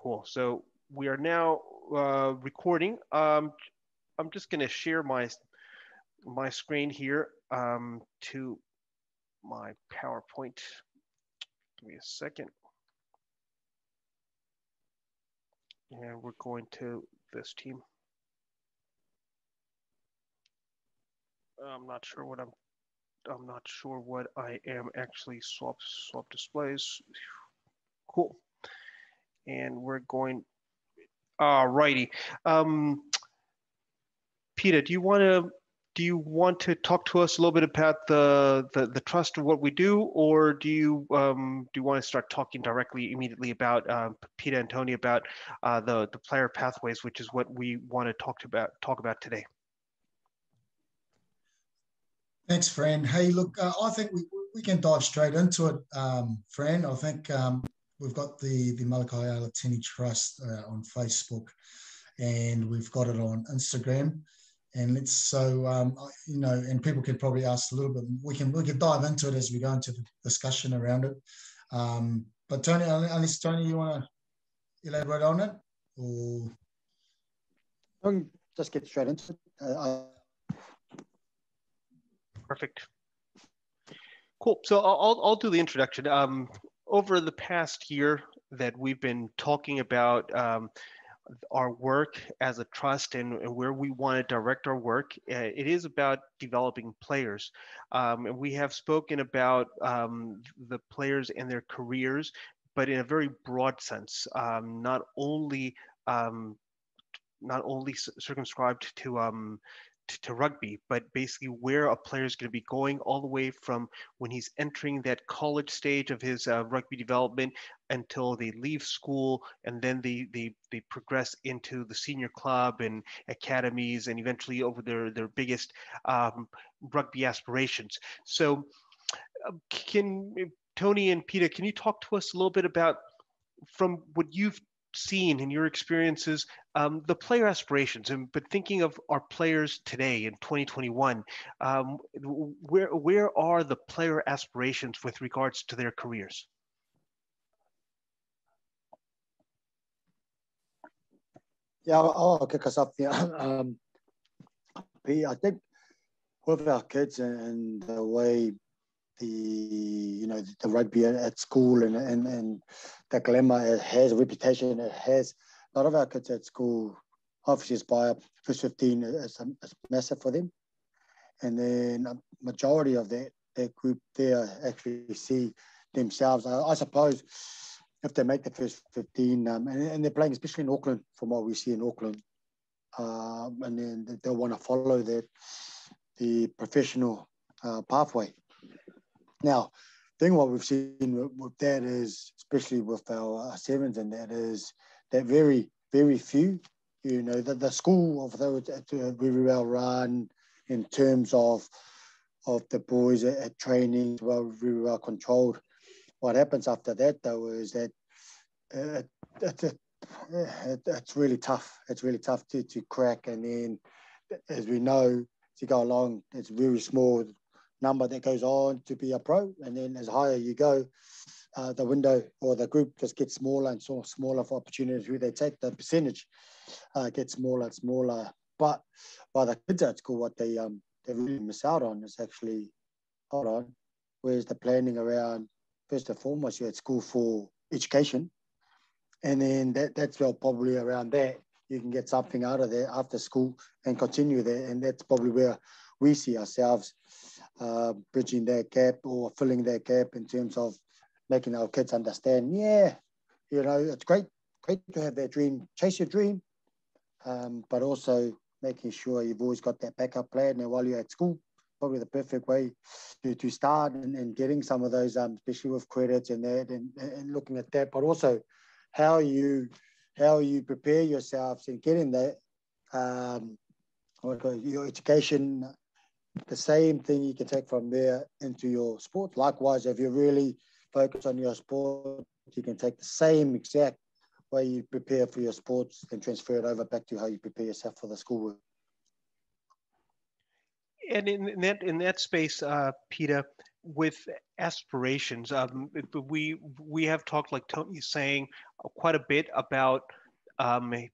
Cool. So we are now recording. I'm just going to share my screen here to my PowerPoint. Give me a second. And we're going to this team. I'm not sure what I am actually swap displays. Cool. And we're going. Alrighty. Peter, do you want to talk to us a little bit about the trust of what we do, or do you want to start talking directly immediately about Peter and Tony about the player pathways, which is what we want to talk about today? Thanks, Fran. Hey, look, I think we can dive straight into it, Fran. I think we've got the Malakai Alatini Trust on Facebook, and we've got it on Instagram. And and people can probably ask a little bit. We can dive into it as we go into the discussion around it. But Tony, unless Tony, you want to elaborate on it, or just get straight into it. Perfect. Cool. So I'll do the introduction. Over the past year that we've been talking about our work as a trust and where we want to direct our work, it is about developing players. And we have spoken about the players and their careers, but in a very broad sense, not only circumscribed to rugby, but basically where a player is going to be going all the way from when he's entering that college stage of his rugby development until they leave school, and then they progress into the senior club and academies, and eventually over their biggest rugby aspirations. So can Tony and Peter, can you talk to us a little bit about, from what you've seen in your experiences, the player aspirations, but thinking of our players today in 2021, where are the player aspirations with regards to their careers? Yeah, I'll kick us off there. I think with our kids and the way the rugby at school and the glamour it has, reputation it has, a lot of our kids at school obviously aspire. First 15 is massive for them, and then a majority of that group there actually see themselves, I suppose, if they make the first 15, and they're playing especially in Auckland, from what we see in Auckland, and then they'll want to follow the professional pathway. Now, what we've seen with that is, especially with our sevens, and that is that very, very few, the school, although it's very well run in terms of the boys at training, very well controlled. What happens after that, though, is that it's really tough. It's really tough to crack. And then, as we know, as you go along, it's very small number that goes on to be a pro, and then as higher you go, the window or the group just gets smaller and smaller for opportunities who they take. The percentage gets smaller and smaller. But by the kids at school, what they really miss out on is actually, where's the planning around, first and foremost, you're at school for education, and then that's well probably around that you can get something out of there after school and continue there, and that's probably where we see ourselves bridging that gap or filling that gap in terms of making our kids understand, it's great to have that dream, chase your dream, but also making sure you've always got that backup plan. And while you're at school, probably the perfect way to start and getting some of those, especially with credits and that, and looking at that, but also how you prepare yourselves and getting that, your education. The same thing you can take from there into your sport. Likewise, if you really focus on your sport, you can take the same exact way you prepare for your sports and transfer it over back to how you prepare yourself for the schoolwork. And in that space, Peter, with aspirations, we have talked, like Tony's saying, quite a bit about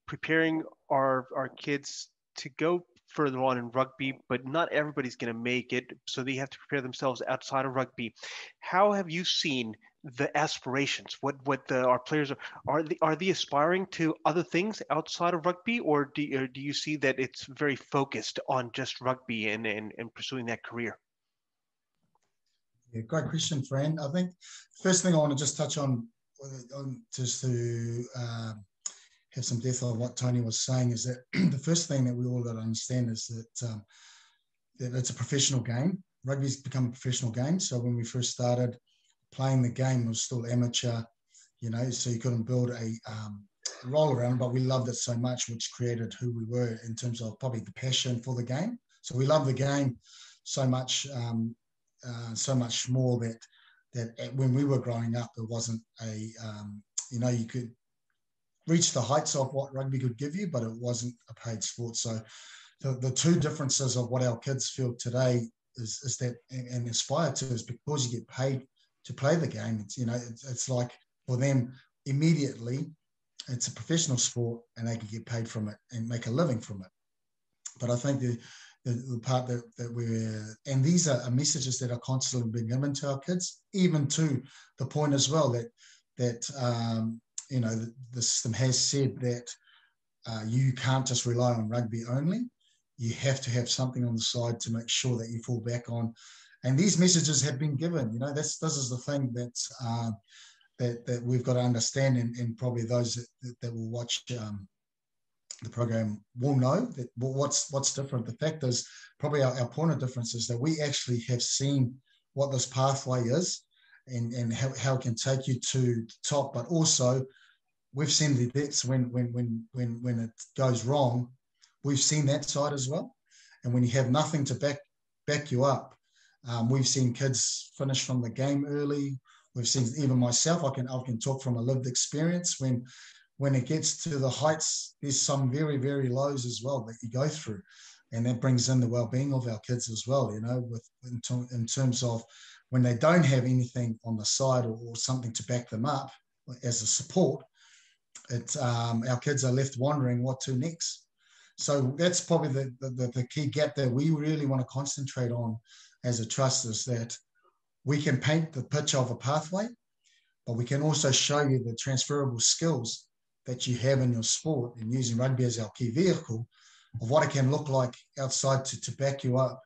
preparing our kids to go further on in rugby, but not everybody's going to make it, so they have to prepare themselves outside of rugby. How have you seen the aspirations? Our players are they aspiring to other things outside of rugby, or do you see that it's very focused on just rugby and pursuing that career? Yeah, great question, friend. I think first thing I want to just touch on just to have some depth on what Tony was saying is that the first thing that we all got to understand is that it's a professional game. Rugby's become a professional game. So when we first started playing the game, it was still amateur, so you couldn't build a roll around, but we loved it so much, which created who we were in terms of probably the passion for the game. So we love the game so much, so much more that when we were growing up, there wasn't you could reach the heights of what rugby could give you, but it wasn't a paid sport. So the two differences of what our kids feel today is that and aspire to is because you get paid to play the game. It's like for them immediately, it's a professional sport and they can get paid from it and make a living from it. But I think the part that and these are messages that are constantly being given to our kids, even to the point as well that the system has said that you can't just rely on rugby only. You have to have something on the side to make sure that you fall back on. And these messages have been given. This is the thing that we've got to understand, and probably those that will watch the program will know that what's different. The fact is, probably our point of difference is that we actually have seen what this pathway is and how it can take you to the top, but also we've seen the depths when it goes wrong. We've seen that side as well. And when you have nothing to back you up, we've seen kids finish from the game early. We've seen, even myself, I can talk from a lived experience. When it gets to the heights, there's some very, very lows as well that you go through. And that brings in the well-being of our kids as well, in terms of when they don't have anything on the side or something to back them up as a support, our kids are left wondering what to next. So that's probably the key gap that we really want to concentrate on as a trust, is that we can paint the picture of a pathway, but we can also show you the transferable skills that you have in your sport, and using rugby as our key vehicle of what it can look like outside to back you up.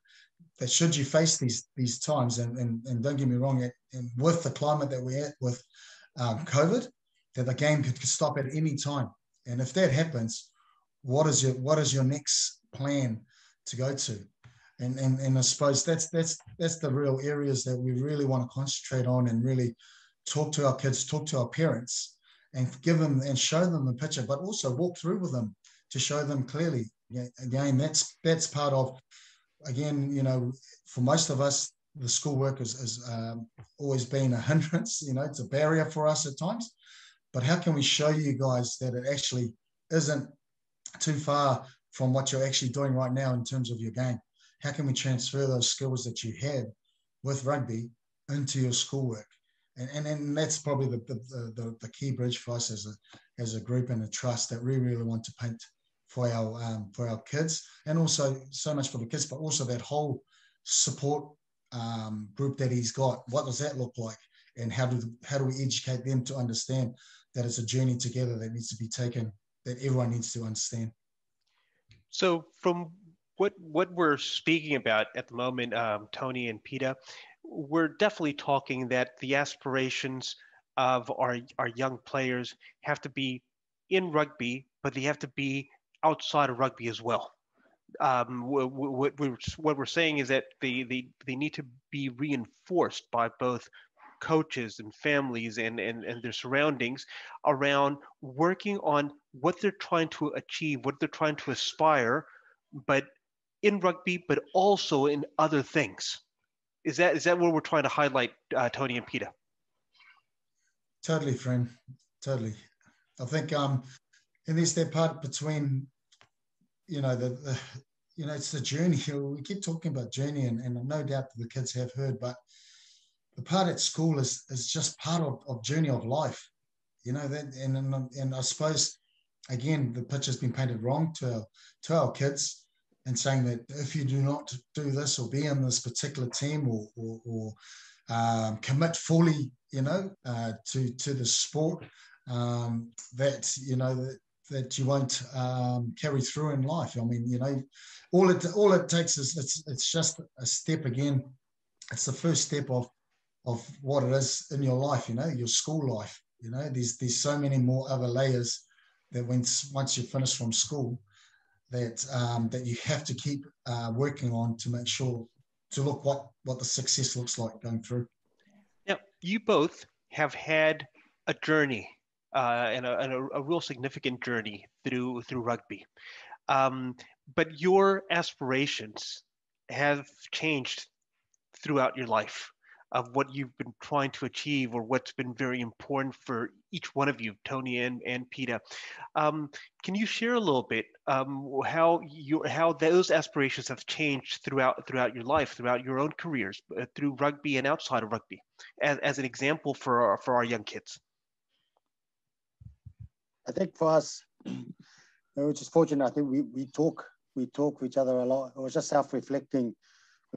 That should you face these times, and don't get me wrong, and with the climate that we're at with COVID, that the game could stop at any time. And if that happens, what is your next plan to go to? And I suppose that's the real areas that we really want to concentrate on, and really talk to our kids, talk to our parents, and give them and show them the picture, but also walk through with them to show them clearly. Again, that's part of, again, for most of us, the schoolwork has always been a hindrance. It's a barrier for us at times. But how can we show you guys that it actually isn't too far from what you're actually doing right now in terms of your game? How can we transfer those skills that you had with rugby into your schoolwork? And that's probably the key bridge for us as a group and a trust that we really want to paint for our kids, and also so much for the kids, but also that whole support group that he's got. What does that look like, and how do we educate them to understand that it's a journey together that needs to be taken, that everyone needs to understand. So from what we're speaking about at the moment, Tony and Peter, we're definitely talking that the aspirations of our young players have to be in rugby, but they have to be outside of rugby as well. What we're saying is that they need to be reinforced by both coaches and families and their surroundings around working on what they're trying to achieve, what they're trying to aspire, but in rugby, but also in other things. Is that what we're trying to highlight, Tony and Peter? Totally, friend. Totally. I think and there's that part between, it's the journey. We keep talking about journey, and no doubt that the kids have heard, but the part at school is just part of journey of life, you know, that, and I suppose, again, the picture's been painted wrong to our kids, and saying that if you do not do this or be in this particular team or commit fully, you know, to the sport, that, you know, that you won't carry through in life. I mean, you know, all it takes is it's just a step. Again, it's the first step of what it is in your life, you know, your school life. You know, there's so many more other layers that once you finish from school, that you have to keep working on to make sure to look what the success looks like going through. Now, you both have had a journey, and a real significant journey through rugby. But your aspirations have changed throughout your life, of what you've been trying to achieve, or what's been very important for each one of you, Tony and Peter. Can you share a little bit how those aspirations have changed throughout your life, throughout your own careers, through rugby and outside of rugby, as an example for our young kids? I think for us, which is fortunate, I think we talk with each other a lot. It was just self-reflecting.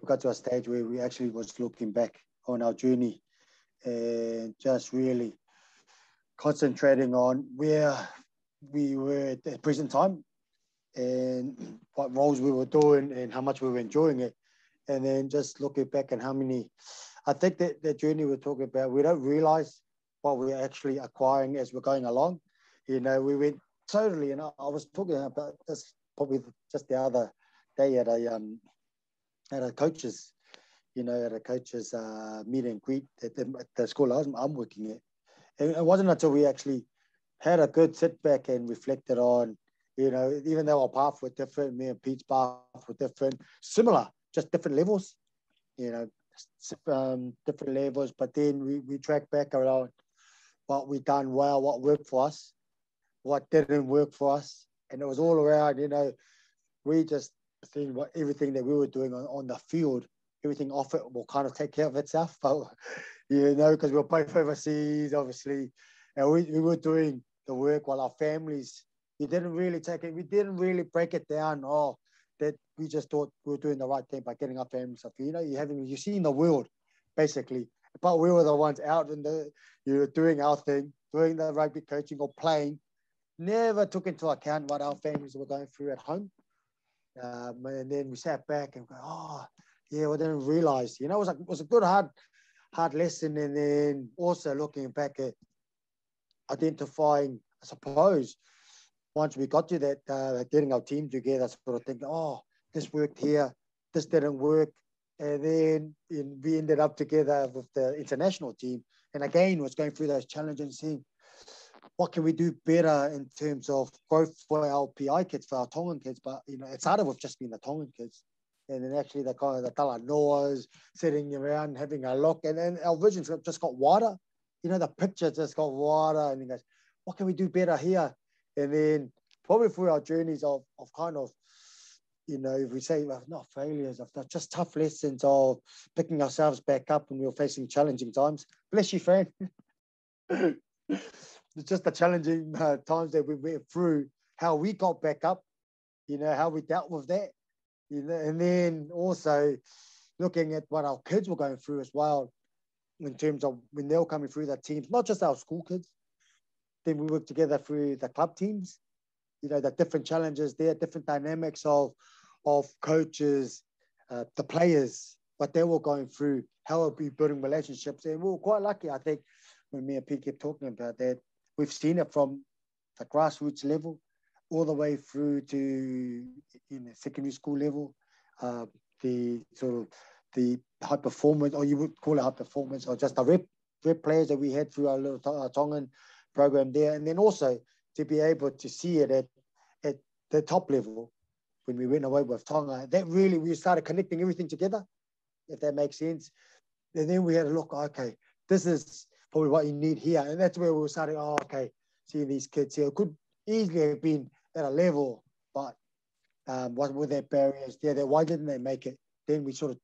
We got to a stage where we actually was looking back on our journey and just really concentrating on where we were at the present time and what roles we were doing and how much we were enjoying it. And then just looking back and how many, I think that the journey we're talking about, we don't realize what we're actually acquiring as we're going along. You know, we went totally, and I was talking about this probably just the other day at a coach's, meet and greet at the school I'm working at. And it wasn't until we actually had a good sit back and reflected on, you know, even though our path were different, me and Pete's path were different, similar, just different levels, you know, different levels. But then we track back around what we done well, what worked for us, what didn't work for us. And it was all around, you know, we just think everything that we were doing on the field, everything off it will kind of take care of itself. But, you know, because we were both overseas, obviously, and we were doing the work while our families, we didn't really break it down, that we just thought we were doing the right thing by getting our families off. You know, you're seeing the world, basically. But we were the ones out doing our thing, doing the rugby coaching or playing, never took into account what our families were going through at home. And then we sat back and go, yeah, we didn't realize, you know, it was a good, hard lesson. And then also looking back at identifying, I suppose, once we got to that, getting our team together, sort of thinking, this worked here, this didn't work. And then we ended up together with the international team. And again, was going through those challenges and seeing, what can we do better in terms of growth for our PI kids, for our Tongan kids? But, you know, it started with just being the Tongan kids. And then actually the Talanoas sitting around having a look. And then our vision just got wider. You know, the picture just got wider. And he goes, what can we do better here? And then probably through our journeys of kind of, you know, if we say, well, not failures, of just tough lessons of picking ourselves back up when we were facing challenging times. Bless you, friend. It's just the challenging times that we went through, how we got back up, you know, how we dealt with that, you know, and then also looking at what our kids were going through as well, in terms of when they were coming through the teams, not just our school kids. Then we worked together through the club teams, you know, the different challenges there, different dynamics of coaches, the players, what they were going through, how are we building relationships. And we were quite lucky, I think, when me and Pete kept talking about that. We've seen it from the grassroots level all the way through to, you know, secondary school level, the high performance, or you would call it high performance, or just the rep players that we had through our little Tongan program there. And then also to be able to see it at the top level when we went away with Tonga, that really, we started connecting everything together, if that makes sense. And then we had to look, okay, this is probably what you need here. And that's where we were starting, seeing these kids here. It could easily have been at a level, but what were their barriers there? Why didn't they make it? Then we sort of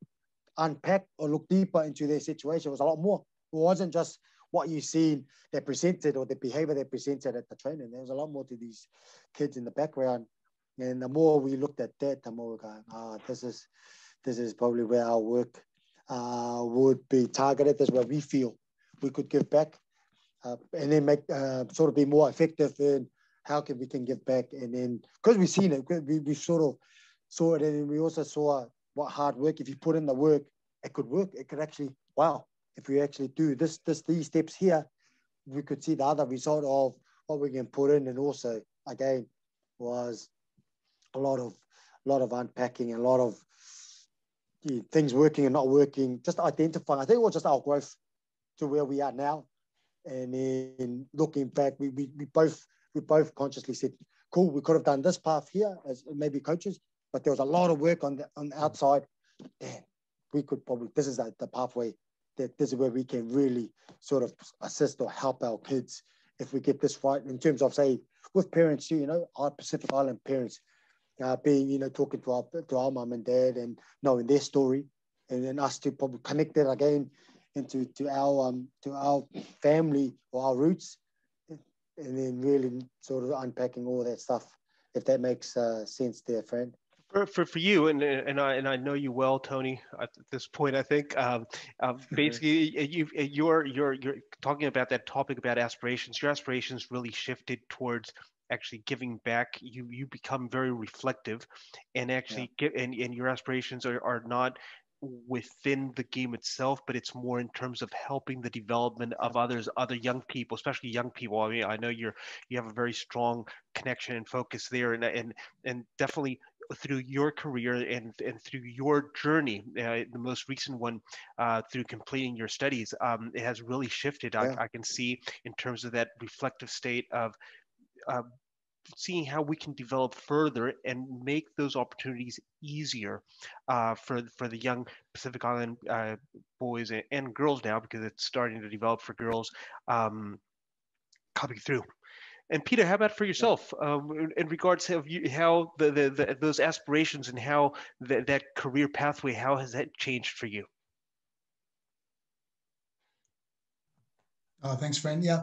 unpack or look deeper into their situation. It was a lot more. It wasn't just what you seen they presented or the behavior they presented at the training. There was a lot more to these kids in the background. And the more we looked at that, the more we're going, this is probably where our work would be targeted. This is where we feel we could give back, and then make sort of be more effective in how we can give back. And then because we've seen it, we sort of saw it, and we also saw what hard work. If you put in the work, it could work. It could actually, wow, if we actually do these steps here, we could see the other result of what we can put in. And also, again, was a lot of unpacking and a lot of things working and not working, just identifying. I think it was just our growth to where we are now. And then looking back, we both consciously said, cool, we could have done this path here as maybe coaches, but there was a lot of work on the outside, and we could probably, this is the pathway, that this is where we can really sort of assist or help our kids if we get this right in terms of, say, with parents, our Pacific Island parents, being, talking to our mum and dad and knowing their story, and then us to probably connect that again into our family or our roots, and then really sort of unpacking all that stuff, if that makes sense there, friend. For you, and I know you well, Tony. At this point, I think basically you're talking about that topic about aspirations. Your aspirations really shifted towards actually giving back. You become very reflective, and actually and your aspirations are not within the game itself, but it's more in terms of helping the development of other young people, especially young people. I mean, I know you have a very strong connection and focus there, and definitely through your career and through your journey, the most recent one, through completing your studies, it has really shifted. I can see in terms of that reflective state of seeing how we can develop further and make those opportunities easier for the young Pacific Island boys and girls now, because it's starting to develop for girls coming through. And Peter, how about for yourself, in regards to how those aspirations and how that career pathway, how has that changed for you? Oh, thanks, friend. Yeah.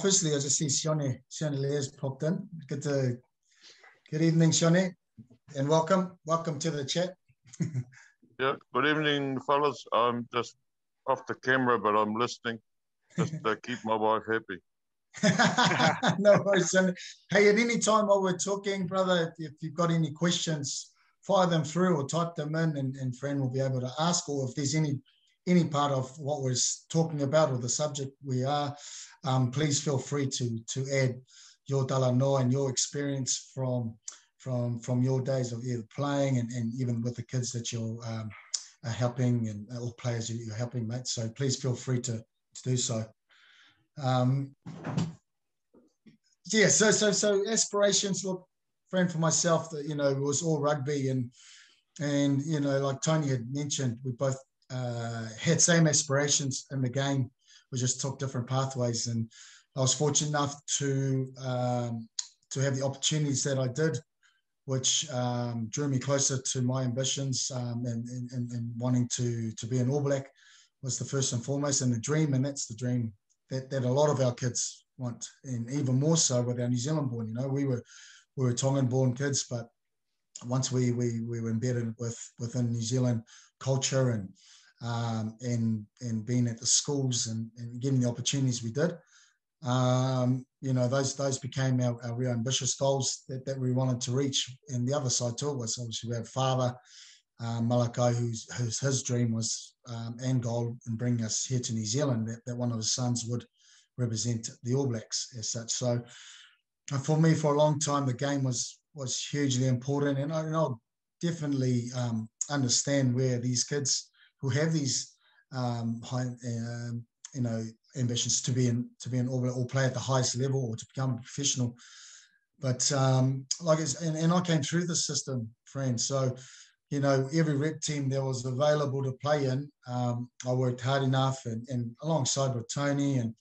Firstly, as I see, Sione Lear's popped in. Good evening, Sione, and welcome to the chat. Yeah, good evening, fellas. I'm just off the camera, but I'm listening just to keep my wife happy. No worries, Sione. Hey, at any time while we're talking, brother, if you've got any questions, fire them through or type them in, and friend will be able to ask, or if there's any part of what we're talking about or the subject we are, please feel free to add your Talanoa and your experience from your days of either playing and even with the kids that you're helping, and all players that you're helping, mate. So please feel free to do so. Yeah, so aspirations, look, friend, for myself, that it was all rugby, and like Tony had mentioned, we both had same aspirations in the game. We just took different pathways, and I was fortunate enough to have the opportunities that I did, which drew me closer to my ambitions, and wanting to be an All Black was the first and foremost, and the dream, and that's the dream that a lot of our kids want, and even more so with our New Zealand born. We were Tongan born kids, but once we were embedded within New Zealand culture and being at the schools and getting the opportunities we did, those became our real ambitious goals that we wanted to reach. And the other side to it was obviously we had father, Malakai, his dream was and goal in bringing us here to New Zealand, that one of his sons would represent the All Blacks as such. So for me, for a long time, the game was hugely important, and I'll definitely understand where these kids who have these high, ambitions to be an All Black or play at the highest level or to become a professional. But and I came through the system, friend. So every rep team that was available to play in, I worked hard enough, and alongside with Tony, and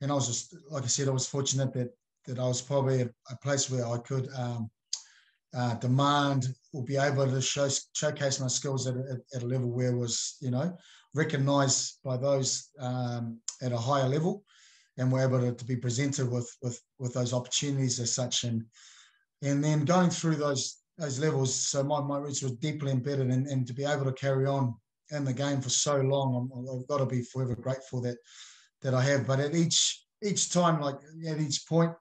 I was just, like I said, I was fortunate that I was probably at a place where I could demand or be able to showcase my skills at a level where it was, recognised by those at a higher level, and were able to be presented with those opportunities as such, and then going through those levels. So my roots were deeply embedded, and to be able to carry on in the game for so long, I've got to be forever grateful that I have. But at each time, like at each point,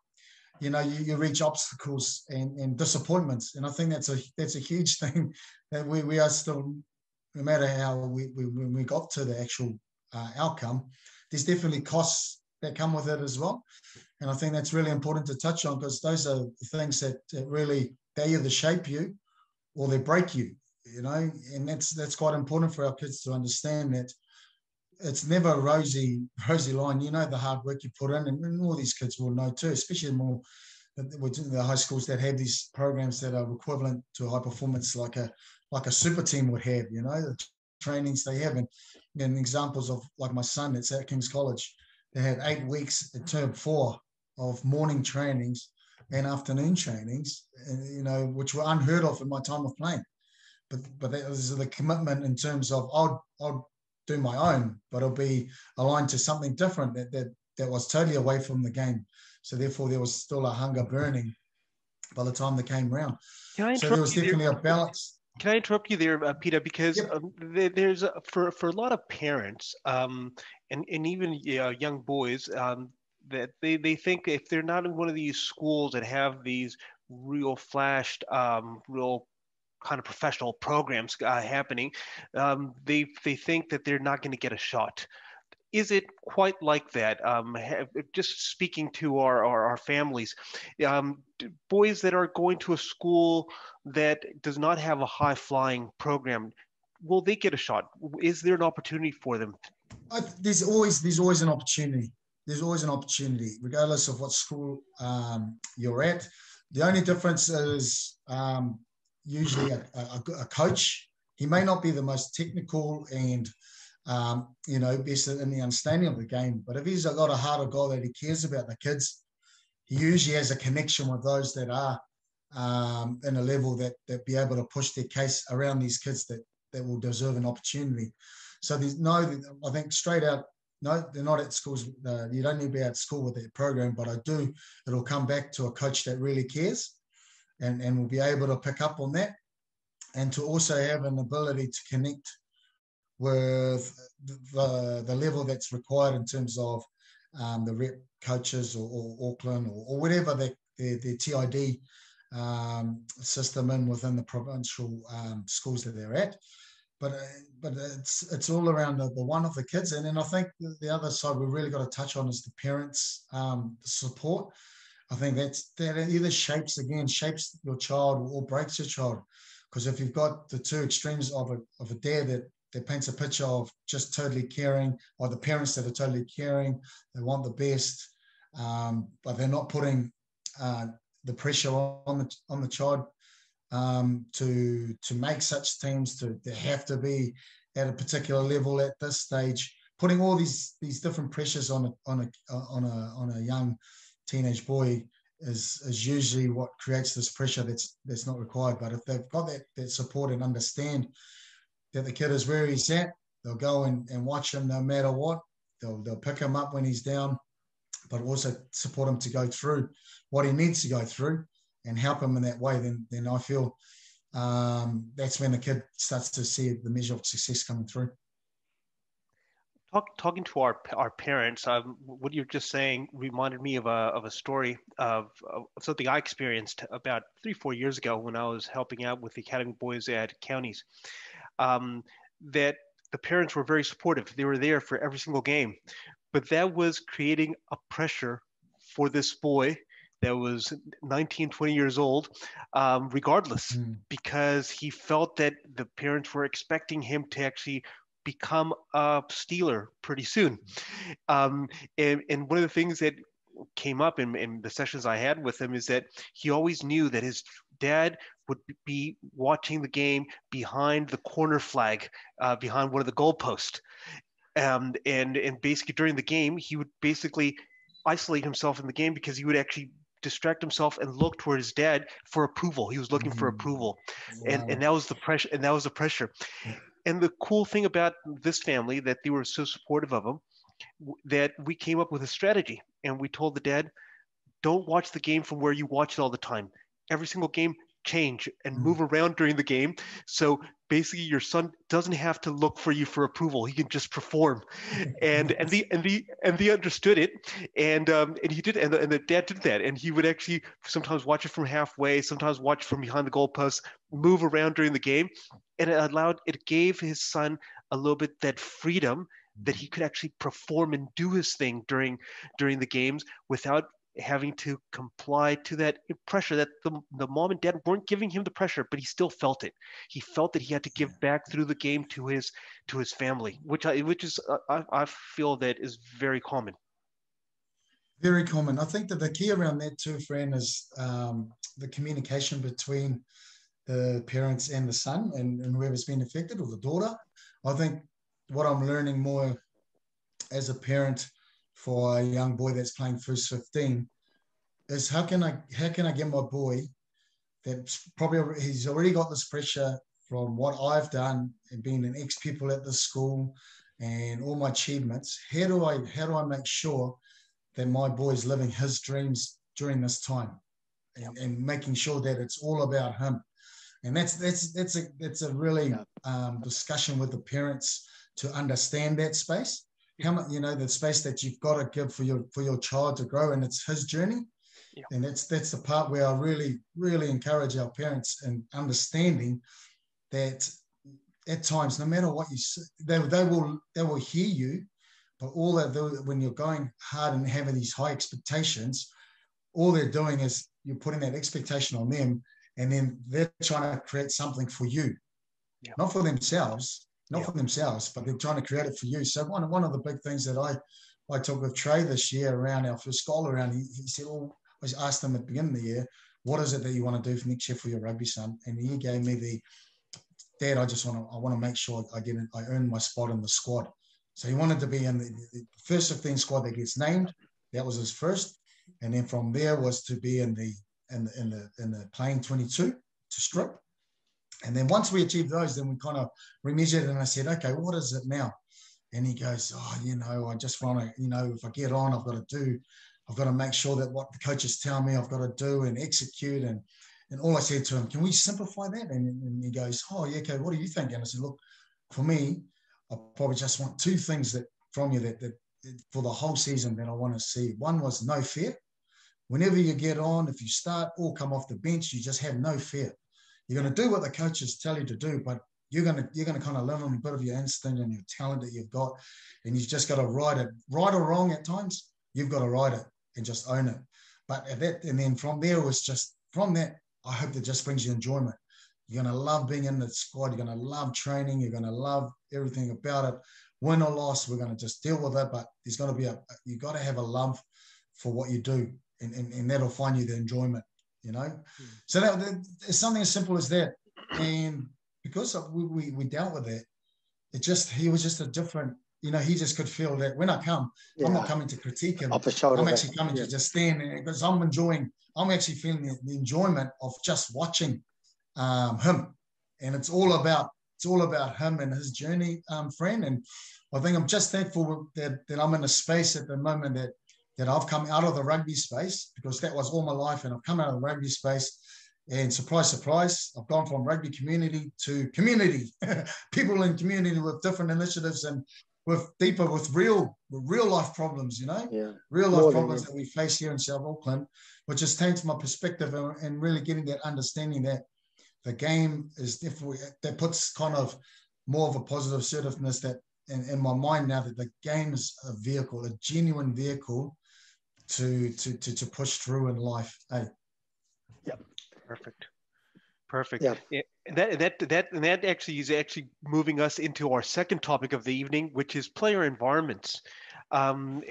you reach obstacles and disappointments, and I think that's a huge thing that we are still, no matter how when we got to the actual outcome, there's definitely costs that come with it as well, and I think that's really important to touch on, because those are the things that really, they either shape you or they break you, and that's quite important for our kids to understand, that it's never a rosy line. The hard work you put in, and all these kids will know too, especially more within the high schools that have these programs that are equivalent to high performance, like a super team would have. The trainings they have, and examples of, like my son that's at King's College, they had 8 weeks at term 4 of morning trainings and afternoon trainings, which were unheard of in my time of playing. But that was the commitment in terms of I'll do my own, but it'll be aligned to something different that was totally away from the game. So therefore, there was still a hunger burning by the time they came around. So there was definitely a balance. Can I interrupt you there, Peter? Because Yep. there's for a lot of parents, and even young boys, that they think if they're not in one of these schools that have these real flashed, real kind of professional programs happening, they think that they're not going to get a shot. Is it quite like that? Just speaking to our families, boys that are going to a school that does not have a high flying program, will they get a shot? Is there an opportunity for them? There's always an opportunity. There's always an opportunity, regardless of what school you're at. The only difference is usually a coach. He may not be the most technical and best in the understanding of the game, but if he's got a heart of God that he cares about the kids, he usually has a connection with those that are in a level that be able to push their case around these kids that will deserve an opportunity. So there's I think straight out, no, they're not at schools. You don't need to be at school with their program, but it'll come back to a coach that really cares and will be able to pick up on that, and to also have an ability to connect with the level that's required in terms of the rep coaches or Auckland or whatever their TID system within the provincial schools that they're at. But it's all around the one of the kids. And then I think the other side we've really got to touch on is the parents' support. I think that either shapes your child or breaks your child. Because if you've got the two extremes of a dad that paints a picture of just totally caring, or the parents that are totally caring, they want the best, but they're not putting the pressure on the child to make such teams, to have to be at a particular level at this stage, putting all these different pressures on a young teenage boy is usually what creates this pressure that's not required. But if they've got that support and understand that the kid is where he's at, they'll go and watch him no matter what. They'll pick him up when he's down, but also support him to go through what he needs to go through and help him in that way. Then I feel that's when the kid starts to see the measure of success coming through. Talking to our parents, what you're just saying reminded me of a story of something I experienced about 3-4 years ago when I was helping out with the academy boys at counties. That the parents were very supportive. They were there for every single game, but that was creating a pressure for this boy that was 19, 20 years old, regardless, because he felt that the parents were expecting him to actually become a Steeler pretty soon. And one of the things that came up in the sessions I had with him is that he always knew that his dad would be watching the game behind the corner flag, behind one of the goalposts. And basically during the game, he would basically isolate himself in the game because he would actually distract himself and look toward his dad for approval. He was looking for approval, Wow. and that was the pressure. And that was the pressure. And the cool thing about this family, that they were so supportive of him, that we came up with a strategy, and we told the dad, don't watch the game from where you watch it all the time. Every single game, change and move around during the game. So basically, your son doesn't have to look for you for approval. He can just perform. And they understood it, and he did, and the dad did that, and he would actually sometimes watch it from halfway, sometimes watch from behind the goalposts, move around during the game, and it gave his son a little bit that freedom that he could actually perform and do his thing during the games without having to comply to that pressure that the mom and dad weren't giving him the pressure, but he still felt it. He felt that he had to give back through the game to his family, which I feel that is very common. Very common. I think that the key around that too, friend, is the communication between the parents and the son and whoever's been affected, or the daughter. I think what I'm learning more as a parent for a young boy that's playing first 15 is how can I get my boy, that's probably, he's already got this pressure from what I've done and being an ex-pupil at the school and all my achievements. How do I make sure that my boy is living his dreams during this time, and making sure that it's all about him? And that's a really discussion with the parents to understand that space. How much, the space that you've got to give for your child to grow, and it's his journey. Yeah. And that's the part where I really, really encourage our parents in understanding that at times, no matter what you say, they will hear you, but all they do when you're going hard and having these high expectations, all they're doing is you're putting that expectation on them, and then they're trying to create something for you, not for themselves. For themselves, but they're trying to create it for you. So one of the big things that I took with Trey this year around our first goal around, he said, I asked him at the beginning of the year, what is it that you want to do for next year for your rugby, son? And he gave me Dad, I want to make sure I earn my spot in the squad. So he wanted to be in the first 15 squad that gets named. That was his first. And then from there was to be in the playing 22 to strip. And then once we achieved those, then we kind of remeasured, and I said, okay, what is it now? And he goes, I just want to, if I get on, I've got to make sure that what the coaches tell me I've got to do and execute. And all I said to him, can we simplify that? And he goes, oh, yeah, okay, what do you think? And I said, look, for me, I probably just want two things from you that for the whole season that I want to see. One was no fear. Whenever you get on, if you start or come off the bench, you just have no fear. You're going to do what the coaches tell you to do, but you're going to kind of live on a bit of your instinct and your talent that you've got, and you've just got to ride it, right or wrong at times. You've got to ride it and just own it. But and then from there was just from that, I hope that just brings you enjoyment. You're going to love being in the squad. You're going to love training. You're going to love everything about it. Win or loss, we're going to just deal with it. But there's going to be you've got to have a love for what you do, and that'll find you the enjoyment. So that it's something as simple as that. And because we dealt with it, he was just a different, he just could feel that when I come, I'm not coming to critique him. I'm actually coming to just stand, because I'm actually feeling the enjoyment of just watching him. And it's all about him and his journey, friend. And I think I'm just thankful that I'm in a space at the moment that I've come out of the rugby space, because that was all my life, and I've come out of the rugby space, and surprise, surprise, I've gone from rugby community to community, people in community with different initiatives and with real life problems, real life problems that we face here in South Auckland, which has changed my perspective and really getting that understanding that the game is definitely, that puts kind of more of a positive assertiveness that in my mind now, that the game is a vehicle, a genuine vehicle to push through in life. Hey. Yep. Perfect. Yeah. That actually is moving us into our second topic of the evening, which is player environments. And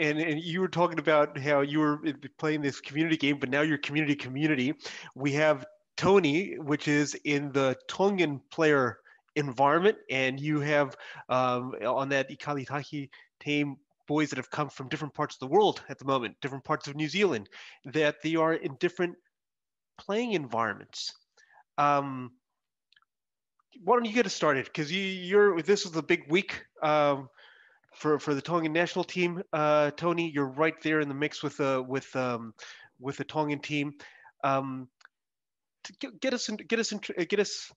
you were talking about how you were playing this community game, but now you're community. We have Tony, which is in the Tongan player environment, and you have on that Ikalitaki team boys that have come from different parts of the world at the moment, different parts of New Zealand, that they are in different playing environments. Why don't you get us started? Because this is the big week for the Tongan national team. Tony, you're right there in the mix with the Tongan team. Get us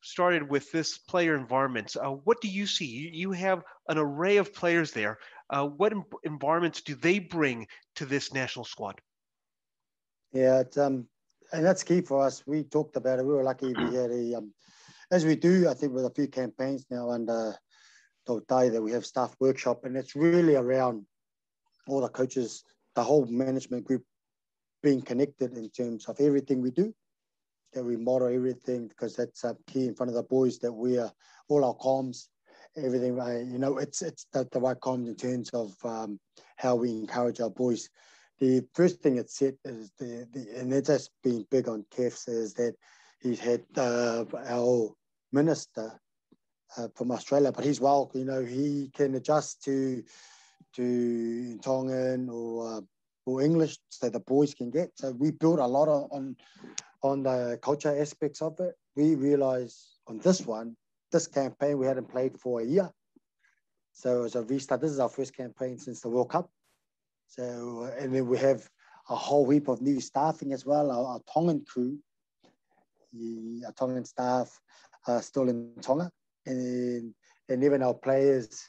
started with this player environments. What do you see? You have an array of players there. What environments do they bring to this national squad? Yeah, and that's key for us. We talked about it. We were lucky we had as we do, I think, with a few campaigns now under Totai, that we have staff workshop, and it's really around all the coaches, the whole management group being connected in terms of everything we do, that we model everything, because that's key in front of the boys, that we are all our comms, everything, it's the right comms in terms of how we encourage our boys. The first thing it's said is and it's just been big on Kefs, is that he's had our minister from Australia, but he's well, he can adjust to Tongan or English, so the boys can get. So we built a lot on the culture aspects of it. We realized on this campaign, we hadn't played for a year. So it was a restart. This is our first campaign since the World Cup. So, and then we have a whole heap of new staffing as well. Our Tongan crew, our Tongan staff are still in Tonga. And even our players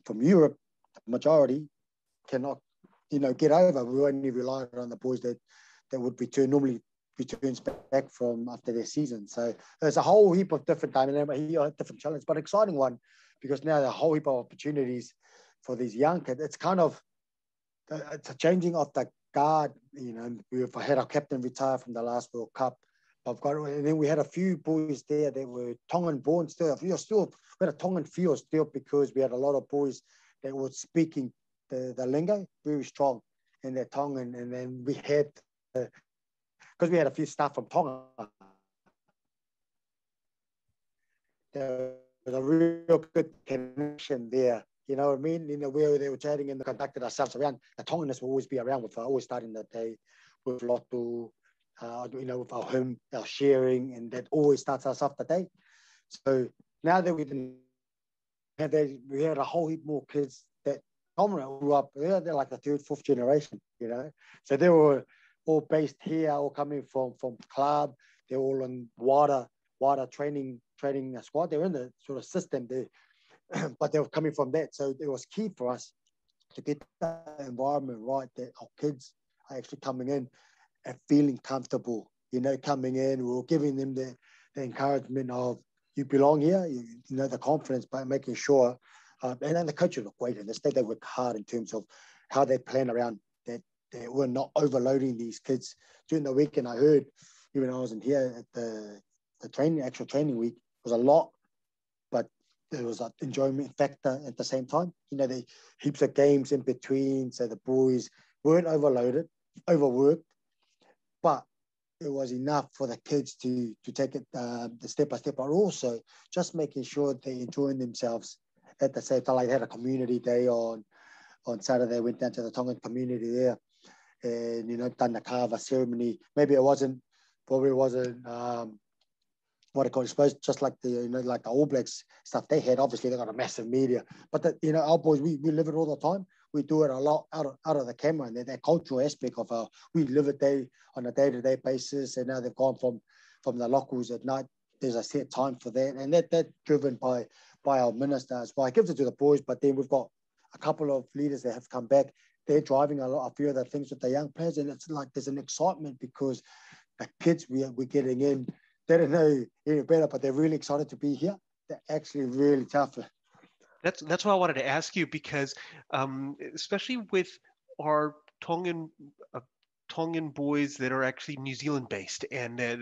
from Europe, the majority, cannot, get over. We only relied on the boys that would normally returns back from after their season. So there's a whole heap of different different challenges, but exciting one, because now there's a whole heap of opportunities for these young kids. It's kind of, it's a changing of the guard. We've had our captain retire from the last World Cup. And then we had a few boys there that were Tongan born still. We had a Tongan feel still, because we had a lot of boys that were speaking the lingo very strong in their Tongan. And then we had, because we had a few staff from Tonga, there was a real good connection there. You know what I mean? Where they were chatting and conducted ourselves around. The Tongans will always be around with always starting the day with Lotu, with our home, our sharing, and that always starts us off the day. So now that we had a whole heap more kids that grew up, they're like the third, fourth generation, So they were all based here, all coming from club. They're all in water training squad. They're in the sort of system there, but they were coming from that. So it was key for us to get that environment right, that our kids are actually coming in and feeling comfortable, coming in. We were giving them the encouragement of, you belong here, the confidence, by making sure, and then the coaches look great in this. They work hard in terms of how they plan around that. They were not overloading these kids during the week. And I heard, even I wasn't here at the actual training week, was a lot, but there was an enjoyment factor at the same time. The heaps of games in between, so the boys weren't overworked, but it was enough for the kids to take it the step by step, but also just making sure they're enjoying themselves at the same time. Like, they had a community day on Saturday. Went down to the Tongan community there, and done the kava ceremony. Maybe it wasn't what I call it, suppose, just like the like the All Blacks stuff they had. Obviously, they got a massive media, but our boys, we live it all the time. We do it a lot out of the camera, and that cultural aspect of we live it on a day-to-day basis. And now they've gone from the locals at night. There's a set time for that, and that's driven by our minister as well. It gives it to the boys, but then we've got a couple of leaders that have come back. They're driving a few of the things with the young players, and it's like there's an excitement, because the kids we're getting in, they don't know any better, but they're really excited to be here. They're actually really tough. That's why I wanted to ask you, because especially with our Tongan boys that are actually New Zealand based, and they're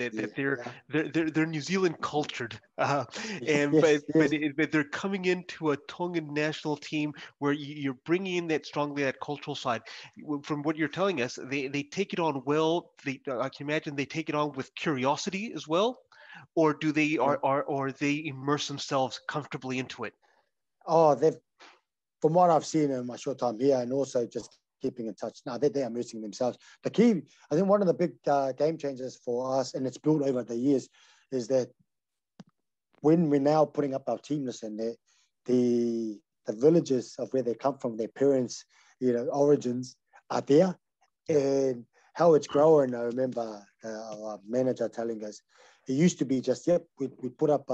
New Zealand cultured, but they're coming into a Tongan national team where you're bringing in that cultural side. From what you're telling us, they take it on well. I can imagine they take it on with curiosity as well, or do they or they immerse themselves comfortably into it? Oh, from what I've seen in my short time here, and also just keeping in touch. Now they are immersing themselves. The key, I think, one of the big game changers for us, and it's built over the years, is that when we're now putting up our team list and the villages of where they come from, their parents, origins are there, and how it's growing. I remember our manager telling us it used to be just we put up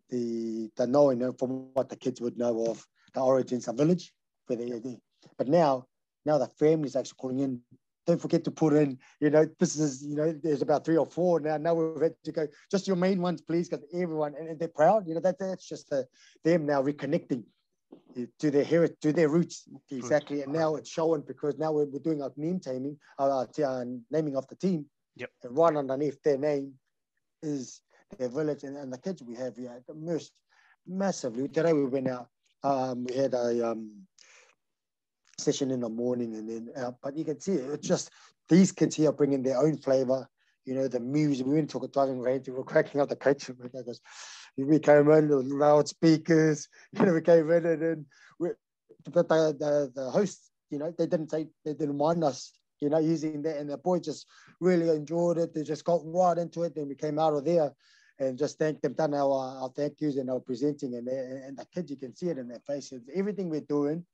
the knowing from what the kids would know of the origins of village, where they, but now the family's actually calling in. Don't forget to put in, this is, there's about 3 or 4 now. Now we've had to go, just your main ones, please, because everyone, and they're proud. That's just them now reconnecting to their heritage, to their roots, exactly. And now it's showing because now we're doing our name taming, our naming of the team. Yep. And right underneath their name is their village, and the kids we have here immersed massively. Today we went out, we had a session in the morning, and then but you can see it's just these kids here bringing their own flavor, the music. We went to a driving range, we were cracking up the coach because we came in with loudspeakers, we came in, and then but the hosts, they didn't mind us, using that, and the boys just really enjoyed it. They just got right into it. Then we came out of there and just thanked them, done our thank yous and our presenting, and the kids, you can see it in their faces. Everything we're doing,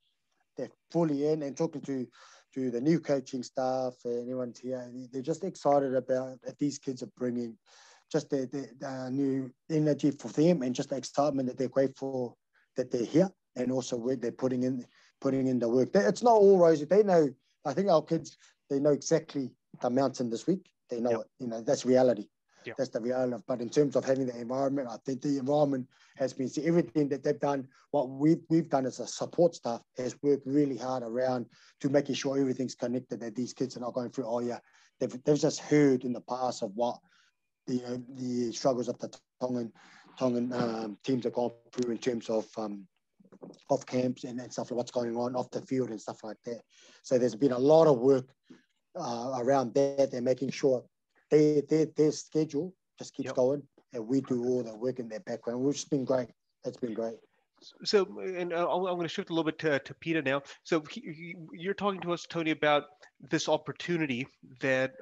they're fully in, and talking to the new coaching staff and everyone's here. They're just excited about that these kids are bringing just the new energy for them, and just the excitement that they're grateful that they're here, and also where they're putting in the work. It's not all rosy. They know, I think our kids, they know exactly the mountain this week. They know it, that's reality. Yep. That's the reality. But in terms of having the environment, I think the environment has been, everything that they've done, what we've done as a support staff has worked really hard around to making sure everything's connected, that these kids are not going through, they've just heard in the past of what the struggles of the Tongan teams have gone through in terms of off camps and stuff, like what's going on off the field and stuff like that. So there's been a lot of work around that, and making sure their schedule just keeps going, and we do all the work in their background, which has been great. It's been great. So, and I'm going to shift a little bit to Peter now. So you're talking to us, Tony, about this opportunity that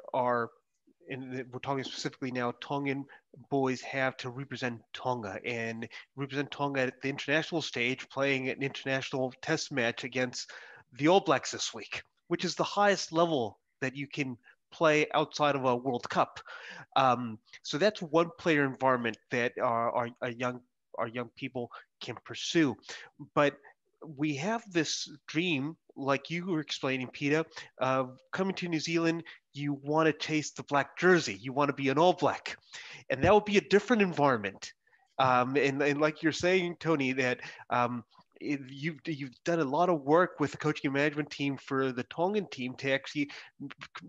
and we're talking specifically now, Tongan boys have to represent Tonga and represent Tonga at the international stage, playing an international test match against the All Blacks this week, which is the highest level that you can play outside of a World Cup. So that's one player environment that our young people can pursue. But we have this dream, like you were explaining, Peter, coming to New Zealand, you want to chase the black jersey. You want to be an All Black. And that would be a different environment. And like you're saying, Tony, that you've done a lot of work with the coaching and management team for the Tongan team to actually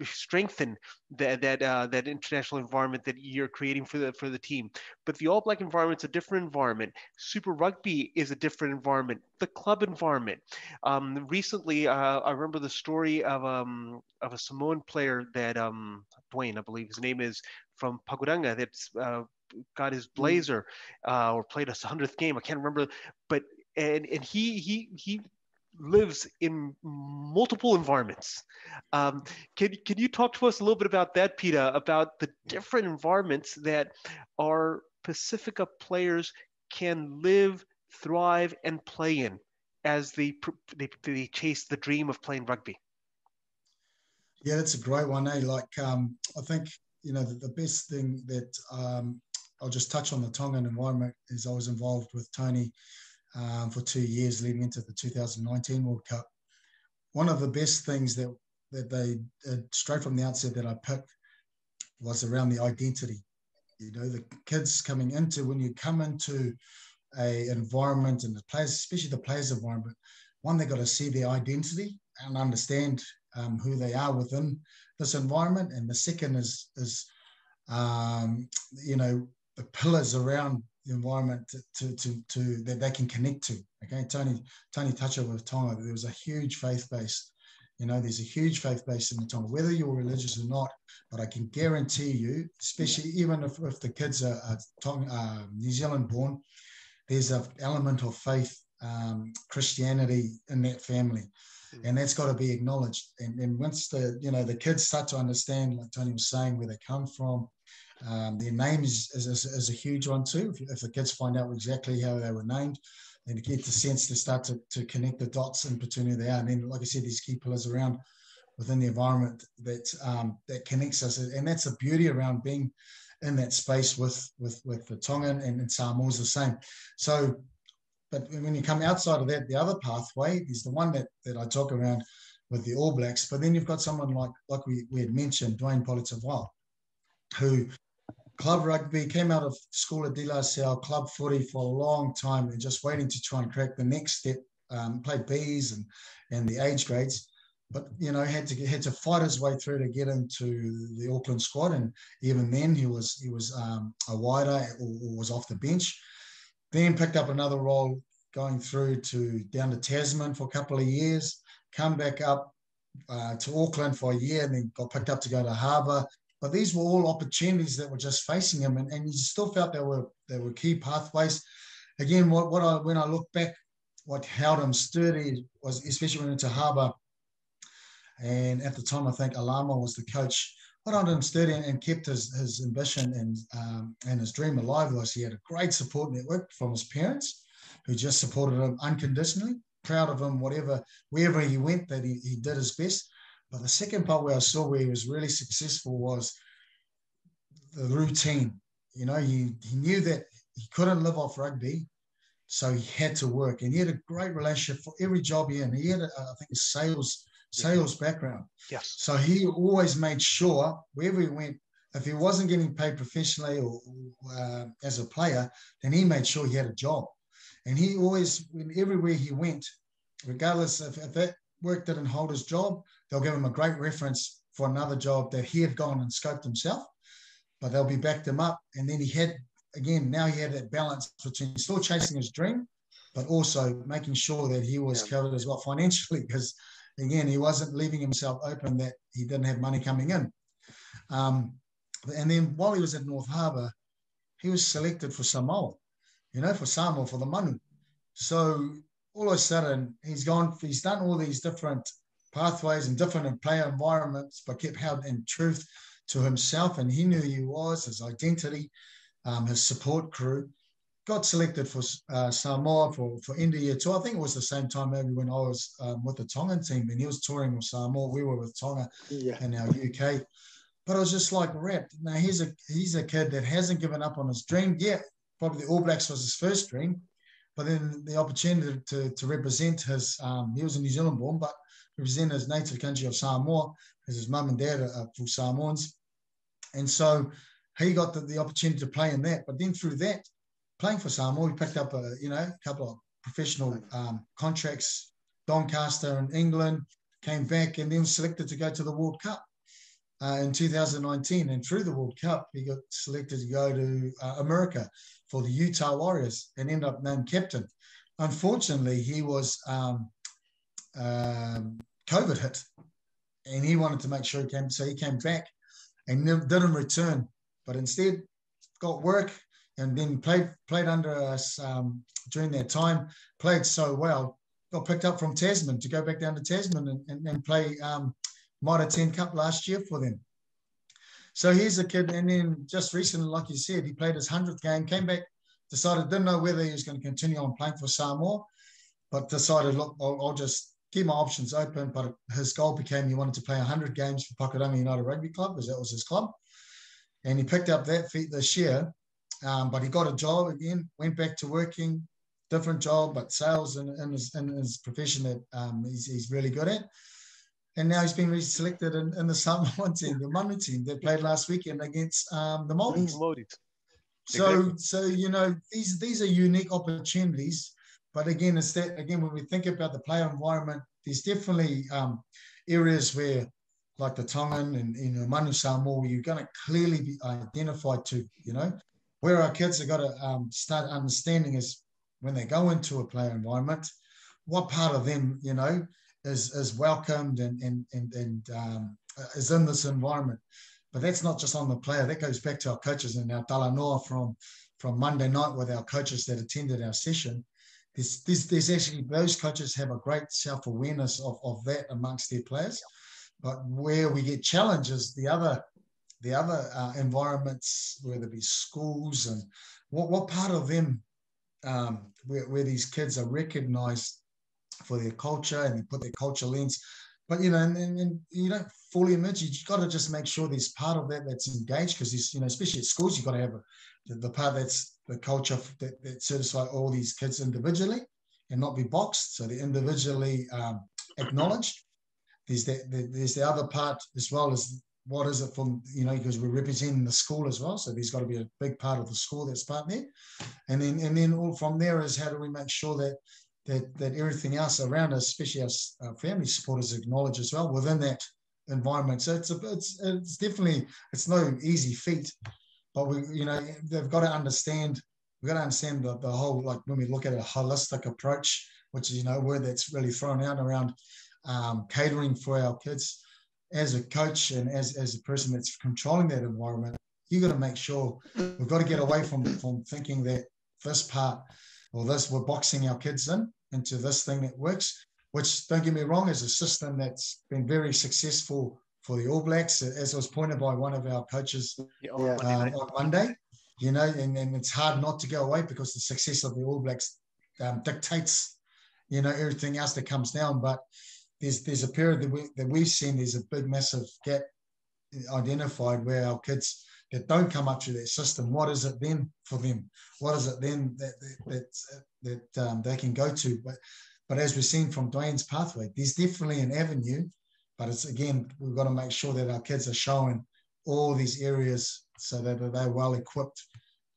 strengthen that international environment that you're creating for the team. But the All Black environment is a different environment. Super Rugby is a different environment. The club environment. Recently, I remember the story of a Samoan player that Dwayne, I believe his name is, from Paguranga, that's got his blazer or played his 100th game. I can't remember, but and he lives in multiple environments. Can you talk to us a little bit about that, Peter, about the different environments that our Pacifica players can live, thrive, and play in as they chase the dream of playing rugby? Yeah, that's a great one, eh? I think, the best thing that I'll just touch on the Tongan environment is I was involved with Tony for 2 years leading into the 2019 World Cup. One of the best things that they did straight from the outset that I picked was around the identity. The kids coming into, when you come into a environment, and the players, especially the players' environment, one, they got to see their identity and understand who they are within this environment. And the second is the pillars around the environment to that they can connect to. Okay, Tony touched on with Tonga. There was a huge faith base. There's a huge faith base in the Tonga, whether you're religious or not. But I can guarantee you, especially even if the kids are New Zealand born, there's an element of faith Christianity in that family. And that's got to be acknowledged. And once the kids start to understand, like Tony was saying, where they come from, their name is a huge one too. If the kids find out exactly how they were named, and to get the sense to start to connect the dots in between who they are. And then, like I said, these key pillars around within the environment that connects us. And that's the beauty around being in that space with the Tongan and Samoa is the same. So, but when you come outside of that, the other pathway is the one that I talk around with the All Blacks. But then you've got someone like we had mentioned, Dwayne Polizziwa, who club rugby, came out of school at De La Salle, club footy for a long time and just waiting to try and crack the next step, played Bs and the age grades, but, had to fight his way through to get into the Auckland squad. And even then he was a wider or was off the bench. Then picked up another role going through down to Tasman for a couple of years, come back up to Auckland for a year and then got picked up to go to Harbour. But these were all opportunities that were just facing him, and you still felt there were key pathways. Again, when I look back, what held him sturdy was, especially when he went to Harbour, and at the time I think Alama was the coach. What held him sturdy and kept his ambition and his dream alive was he had a great support network from his parents, who just supported him unconditionally, proud of him, wherever he went, that he did his best. But the second part where I saw where he was really successful was the routine. He knew that he couldn't live off rugby, so he had to work. And he had a great relationship for every job he had. He had, I think, a sales background. Yes. So he always made sure, wherever he went, if he wasn't getting paid professionally or as a player, then he made sure he had a job. And he always, everywhere he went, regardless if that work didn't hold his job, they'll give him a great reference for another job that he had gone and scoped himself, but they'll be backed him up. And then he had that balance between still chasing his dream, but also making sure that he was covered as well financially, because again, he wasn't leaving himself open that he didn't have money coming in. And then while he was at North Harbour, he was selected for Samoa, for Samoa, for the Manu. So all of a sudden, he's done all these different pathways and different player environments, but kept held in truth to himself, and he knew who he was, his identity, his support crew. Got selected for Samoa for India too. I think it was the same time maybe when I was with the Tongan team, and he was touring with Samoa. We were with Tonga in our UK. But I was just like, wrapped. Now he's a kid that hasn't given up on his dream. Yeah, probably the All Blacks was his first dream, but then the opportunity to represent he was a New Zealand born, but represent his native country of Samoa, because his mum and dad are full Samoans. And so he got the opportunity to play in that. But then through that, playing for Samoa, he picked up a couple of professional contracts, Doncaster in England, came back and then was selected to go to the World Cup in 2019. And through the World Cup, he got selected to go to America for the Utah Warriors and ended up named captain. Unfortunately, he was COVID hit, and he wanted to make sure he came. So he came back and didn't return, but instead got work and then played under us during that time. Played so well, got picked up from Tasman to go back down to Tasman and play Mitre 10 Cup last year for them. So here's a kid, and then just recently, like you said, he played his 100th game, came back, didn't know whether he was going to continue on playing for Samoa, but decided, look, I'll just keep my options open. But his goal became he wanted to play 100 games for Pakuranga United Rugby Club, because that was his club. And he picked up that feat this year, but he got a job again, went back to working, different job, but sales in his profession that he's really good at. And now he's been reselected in the Samoan team, the Manu team that played last weekend against the Māoris. So these are unique opportunities. But again, when we think about the player environment, there's definitely areas where, like the Tongan and Manu Samoa, where you're going to clearly be identified to, where our kids have got to start understanding is when they go into a player environment, what part of them, is welcomed and is in this environment. But that's not just on the player. That goes back to our coaches and our Talanoa from Monday night with our coaches that attended our session. there's actually, those coaches have a great self-awareness of that amongst their players. But where we get challenges, the other environments, whether it be schools, and what part of them where these kids are recognized for their culture and they put their culture lens. But, and you don't fully immerse, you've got to just make sure there's part of that that's engaged, because, especially at schools, you've got to have the part that's the culture that certify all these kids individually and not be boxed. So they're individually acknowledged. There's the other part as well, as what is it from, because we're representing the school as well. So there's got to be a big part of the school that's part there. And then all from there is, how do we make sure that everything else around us, especially our family support, is acknowledged as well within that environment. So it's definitely, it's no easy feat, but they've got to understand. We've got to understand the whole, like when we look at a holistic approach, which is a word that's really thrown out around catering for our kids. As a coach and as a person that's controlling that environment, you got to make sure, we've got to get away from thinking that this part or this, we're boxing our kids into this thing that works, which, don't get me wrong, is a system that's been very successful for the All Blacks, as was pointed by one of our coaches on Monday, and it's hard not to go away, because the success of the All Blacks dictates, everything else that comes down. But there's a period that we've seen, there's a big, massive gap identified where our kids that don't come up through that system, what is it then for them? What is it then that they can go to? But as we've seen from Dwayne's pathway, there's definitely an avenue, but it's, again, we've got to make sure that our kids are showing all these areas so that they're well equipped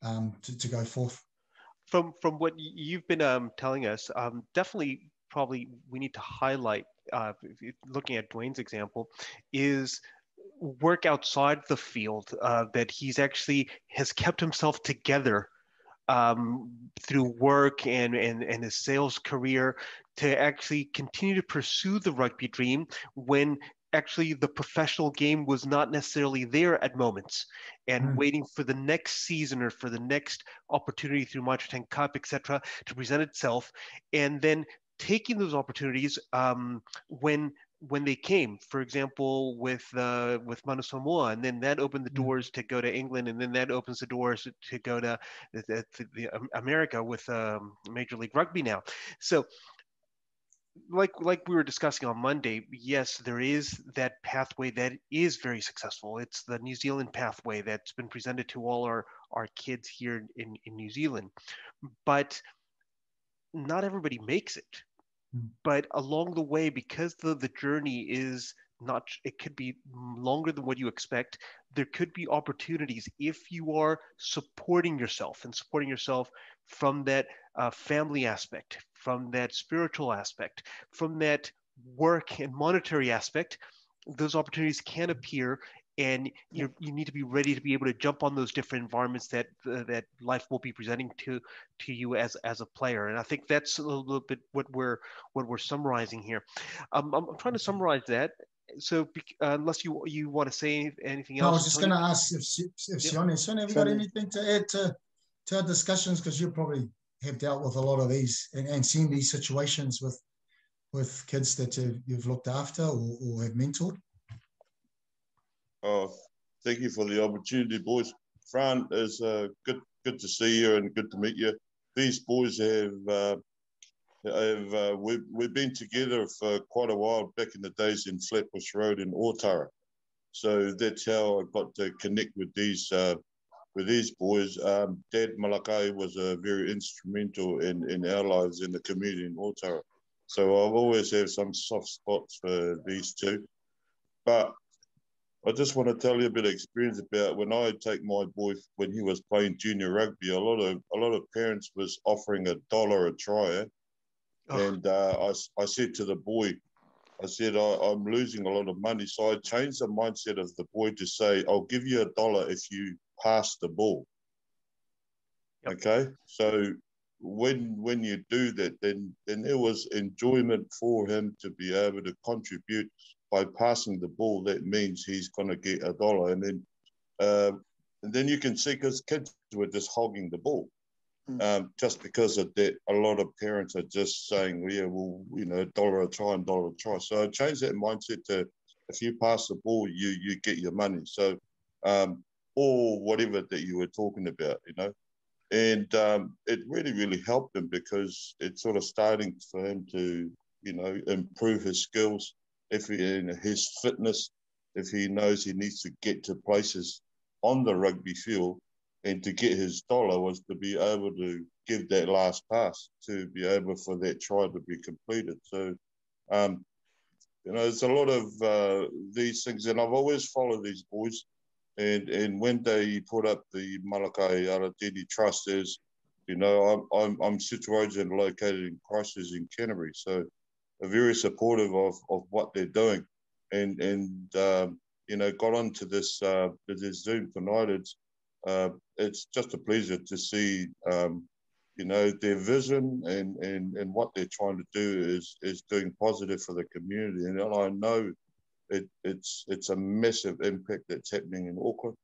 to go forth. From what you've been telling us, definitely, probably we need to highlight, looking at Dwayne's example, is work outside the field, that he's actually has kept himself together through work and his sales career to actually continue to pursue the rugby dream when actually the professional game was not necessarily there at moments, and waiting for the next season or for the next opportunity through Tank Cup, etc., to present itself, and then taking those opportunities when they came. For example, with Manu Samoa, and then that opened the doors to go to England, and then that opens the doors to go to the America with Major League Rugby now. So, like we were discussing on Monday, yes, there is that pathway that is very successful. It's the New Zealand pathway that's been presented to all our kids here in New Zealand. But not everybody makes it. But along the way, because the journey is not, it could be longer than what you expect, there could be opportunities if you are supporting yourself from that family aspect, from that spiritual aspect, from that work and monetary aspect. Those opportunities can appear, and you need to be ready to be able to jump on those different environments that life will be presenting to you as a player. And I think that's a little bit what we're summarizing here. I'm trying to summarize that. So unless you want to say anything else. No, I was just going to ask if Sione, have you got anything to add to our discussions, because you probably have dealt with a lot of these and seen these situations with kids that you've looked after or have mentored? Oh, thank you for the opportunity, boys. Fran, is good to see you and good to meet you. These boys we've been together for quite a while back in the days in Flatbush Road in Otara. So that's how I got to connect with these boys. Dad Malakai was very instrumental in our lives in the community in Otara. So I've always had some soft spots for these two. But I just want to tell you a bit of experience about when I take my boy when he was playing junior rugby. A lot of parents was offering $1 a try, and I said to the boy, I said I'm losing a lot of money. So I changed the mindset of the boy to say, I'll give you $1 if you pass the ball. Yep. Okay, so when you do that, then there was enjoyment for him to be able to contribute. By passing the ball, that means he's going to get $1, and then you can see, because kids were just hogging the ball, just because of that, a lot of parents are just saying, well, yeah, well, you know, $1 a try and $1 a try. So I changed that mindset to, if you pass the ball, you get your money. So, or whatever that you were talking about, you know. And it really, really helped him because it's sort of starting for him to, you know, improve his skills, his fitness, if he knows he needs to get to places on the rugby field. And to get his dollar was to be able to give that last pass, to be able for that try to be completed. So, you know, there's a lot of these things, and I've always followed these boys. And when they put up the Malakai Alatini Trust, as you know, I'm situated and located in Christchurch in Canterbury, so are very supportive of what they're doing, and you know, got onto this Zoom tonight. It's just a pleasure to see, you know, their vision and what they're trying to do is doing positive for the community. And I know it's a massive impact that's happening in Auckland.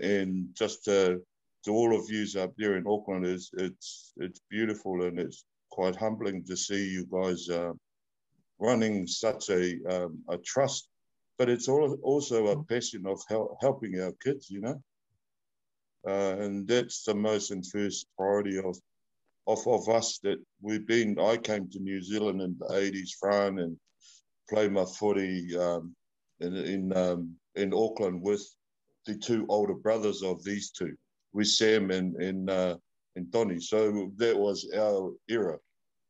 And just to all of you up there in Auckland, it's beautiful, and it's quite humbling to see you guys running such a trust. But it's also a passion of helping our kids, you know. And that's the most and first priority of us that we've been. I came to New Zealand in the 80s, Fran, and played my footy in Auckland with the two older brothers of these two, with Sam and Donny. So that was our era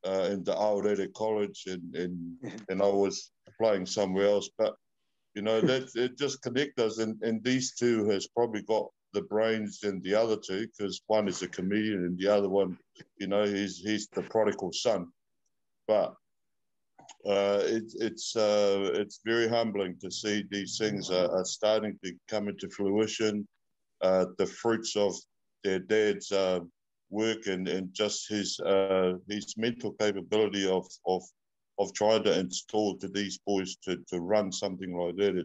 in the Aorere College, and I was playing somewhere else. But you know, that it just connects us, and these two has probably got the brains than the other two, because one is a comedian and the other one, you know, he's the prodigal son. But it's very humbling to see these things are starting to come into fruition. The fruits of their dad's work and just his mental capability of trying to install to these boys to run something like that.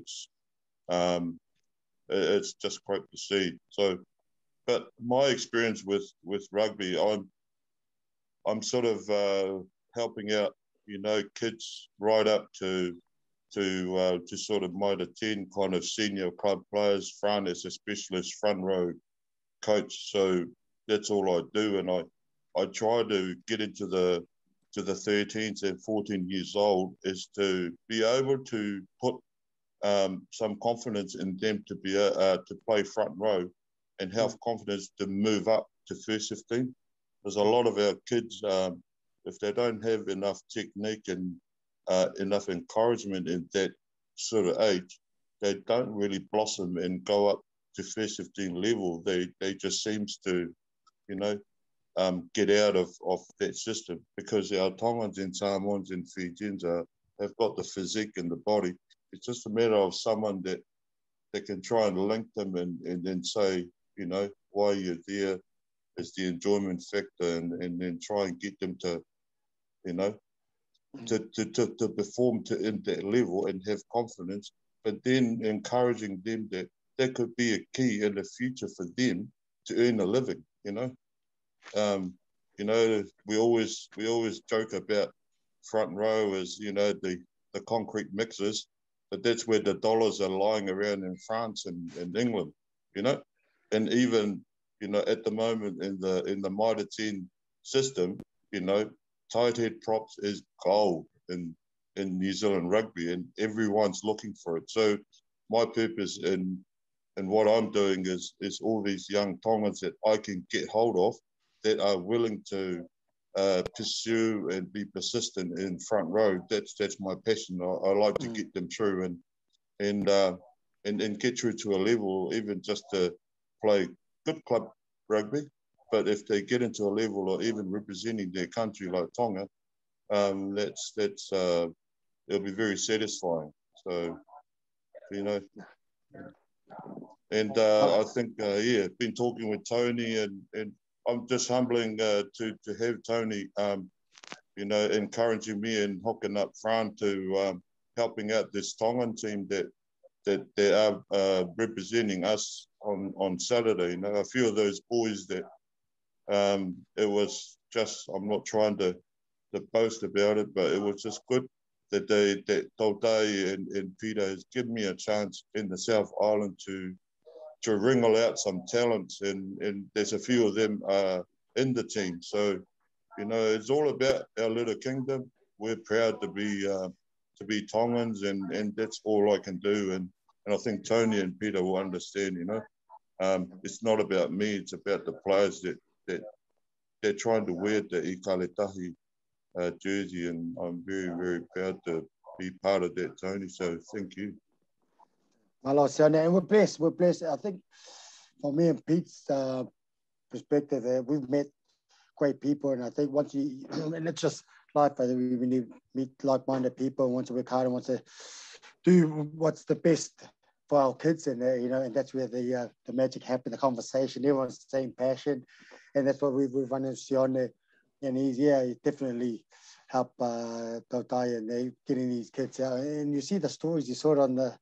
It's just great to see. So, but my experience with rugby, I'm sort of helping out, you know, kids right up to sort of my 10 kind of senior club players, front as a specialist front row coach. So that's all I do, and I try to get into the 13s and 14 years old, is to be able to put some confidence in them to be to play front row and have confidence to move up to first 15. There's a lot of our kids, if they don't have enough technique and enough encouragement in that sort of age, they don't really blossom and go up to first 15 level. They just seems to, you know, get out of that system, because our Tongans and Samoans and Fijians have got the physique and the body. It's just a matter of someone that can try and link them and then say, you know, why you're there is the enjoyment factor, and then try and get them to, you know, to perform in that level and have confidence, but then encouraging them that could be a key in the future for them to earn a living, you know. You know, we always joke about front row as, you know, the concrete mixers, but that's where the dollars are lying around in France and England, you know. And even, you know, at the moment in the Mitre 10 system, you know, tight head props is gold in New Zealand rugby, and everyone's looking for it. So my purpose in what I'm doing is all these young Tongans that I can get hold of that are willing to pursue and be persistent in front row. That's my passion. I like to get them through and get through to a level, even just to play good club rugby. But if they get into a level or even representing their country like Tonga, that's it'll be very satisfying. So, you know, and I think yeah, been talking with Tony, and I'm just humbling to have Tony, you know, encouraging me and hooking up Fran to helping out this Tongan team that they are representing us on Saturday. You know, a few of those boys that It was just, I'm not trying to boast about it, but it was just good that Taudai and Peter has given me a chance in the South Island to wrangle out some talents, and there's a few of them in the team. So, you know, it's all about our little kingdom. We're proud to be Tongans, and that's all I can do. And I think Tony and Peter will understand, you know. It's not about me, it's about the players that they're trying to wear the Ikaletahi jersey, and I'm very, very proud to be part of that, Tony. So thank you. Malo, and we're blessed. We're blessed. I think from me and Pete's perspective, we've met great people, and I think once you, and it's just life, I think we need to meet like-minded people and want to work hard and want to do what's the best for our kids, and you know, and that's where the magic happens, the conversation. Everyone's the same passion, and that's what we've run into Sione, and he's definitely helped Tautai and they getting these kids out. And you see the stories, you saw it on the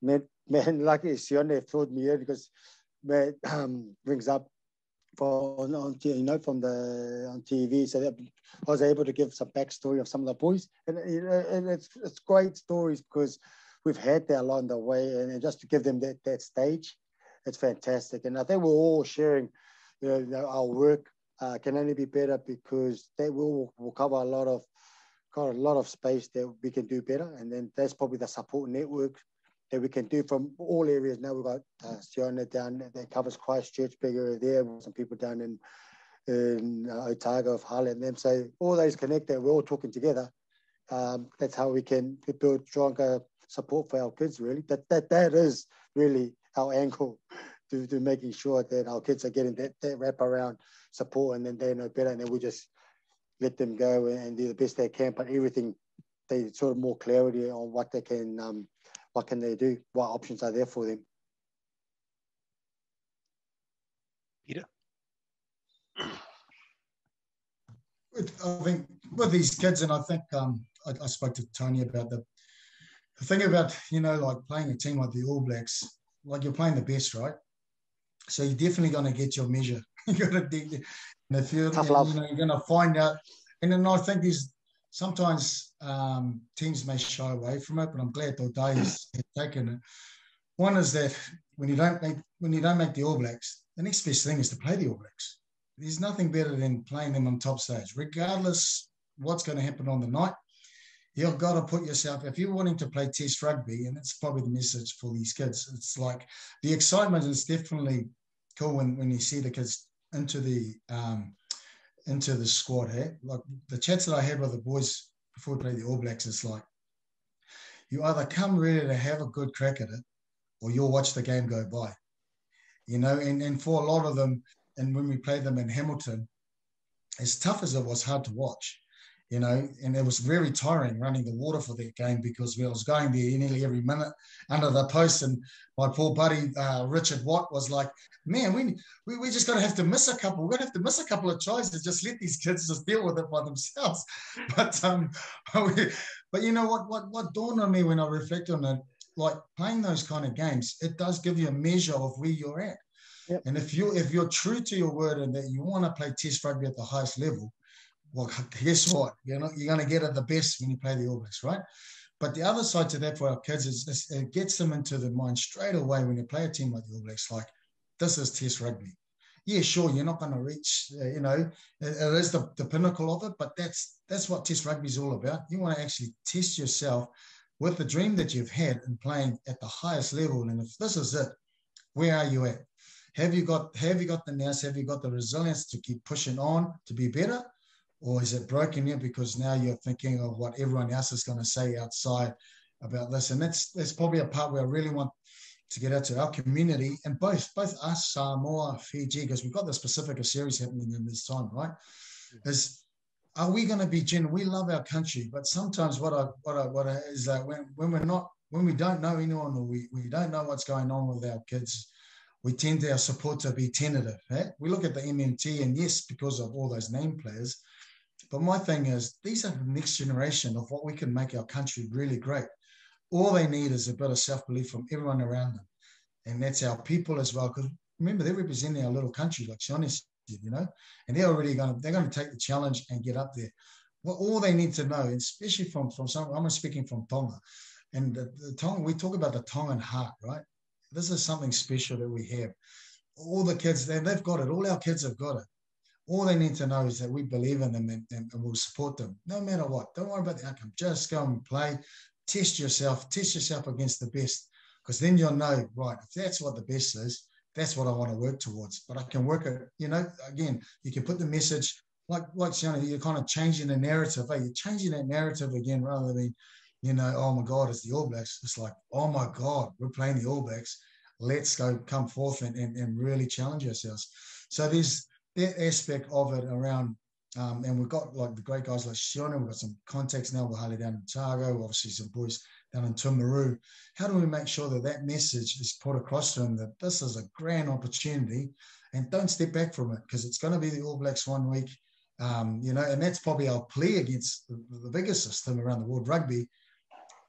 net, man. Like Sione floored me here because man brings up on you know, from on TV, so that I was able to give some backstory of some of the boys, and you know, and it's great stories because we've had that along the way, and just to give them that stage, it's fantastic. And I think we're all sharing, you know, our work can only be better because they will cover a lot of space that we can do better, and then that's probably the support network that we can do from all areas. Now we've got Siona down that covers Christchurch, big area there, some people down in Otago of Harley and them. So all those connected, we're all talking together. That's how we can build stronger support for our kids, really. That is really our angle to making sure that our kids are getting that wraparound support, and then they know better, and then we just let them go and do the best they can. But everything, they sort of more clarity on what they can, what can they do, what options are there for them. Peter? I think with these kids, and I think I spoke to Tony about the thing about, you know, like playing a team like the All Blacks, like you're playing the best, right? So you're definitely going to get your measure. You're going to, and if you're, Tough love. You know, you're going to find out. And then I think there's sometimes teams may shy away from it, but I'm glad Todai has taken it. One is that when you don't make the All Blacks, the next best thing is to play the All Blacks. There's nothing better than playing them on top stage, regardless what's going to happen on the night. You've got to put yourself, if you're wanting to play Test rugby, and it's probably the message for these kids, it's like the excitement is definitely cool when you see the kids into the squad. Hey? Like the chats that I had with the boys before we played the All Blacks, it's like you either come ready to have a good crack at it, or you'll watch the game go by. You know, and for a lot of them, and when we played them in Hamilton, as tough as it was, hard to watch. You know, and it was very tiring running the water for that game because I was going there nearly every minute under the post, and my poor buddy Richard Watt was like, "Man, we just got to have to miss a couple. We're going to have to miss a couple of tries to just let these kids just deal with it by themselves." But you know what dawned on me when I reflect on it, like playing those kind of games, it does give you a measure of where you're at. Yep. And if you're true to your word and that you want to play Test rugby at the highest level, well, guess what? You're going to get it the best when you play the All Blacks, right? But the other side to that for our kids is it gets them into the mind straight away when you play a team like the All Blacks, like, this is Test rugby. Yeah, sure, you're not going to reach, you know, it is the pinnacle of it, but that's what Test rugby is all about. You want to actually test yourself with the dream that you've had in playing at the highest level. And if this is it, where are you at? Have you got the nous? Have you got the resilience to keep pushing on to be better? Or is it broken yet because now you're thinking of what everyone else is going to say outside about this? And that's probably a part where I really want to get out to our community, and both us, Samoa, Fiji, because we've got this Pacifica series happening in this time, right? Is, are we going to be genuine? We love our country, but sometimes what is that when we don't know anyone, or we don't know what's going on with our kids, we tend our support to be tentative. Eh? We look at the MMT, and yes, because of all those name players. But my thing is, these are the next generation of what we can make our country really great. All they need is a bit of self-belief from everyone around them. And that's our people as well. Because remember, they're representing our little country, like Shani you know, and they're going to take the challenge and get up there. Well, all they need to know, especially from some, I'm speaking from Tonga, and the Tonga, we talk about the Tongan heart, right? This is something special that we have. All the kids, they've got it. All our kids have got it. All they need to know is that we believe in them and we'll support them no matter what. Don't worry about the outcome. Just go and play. Test yourself against the best, because then you'll know, right, if that's what the best is, that's what I want to work towards. But I can work it, you know, again, you can put the message, like you're kind of changing the narrative. Hey, you're changing that narrative again rather than, you know, oh my God, it's the All Blacks. It's like, oh my God, we're playing the All Blacks. Let's go come forth and really challenge ourselves. So there's that aspect of it around, and we've got like the great guys like Shiona, we've got some contacts now with Harley down in Otago, obviously some boys down in Timaru. How do we make sure that that message is put across to them that this is a grand opportunity and don't step back from it, because it's going to be the All Blacks 1 week, you know, and that's probably our plea against the bigger system around the world rugby.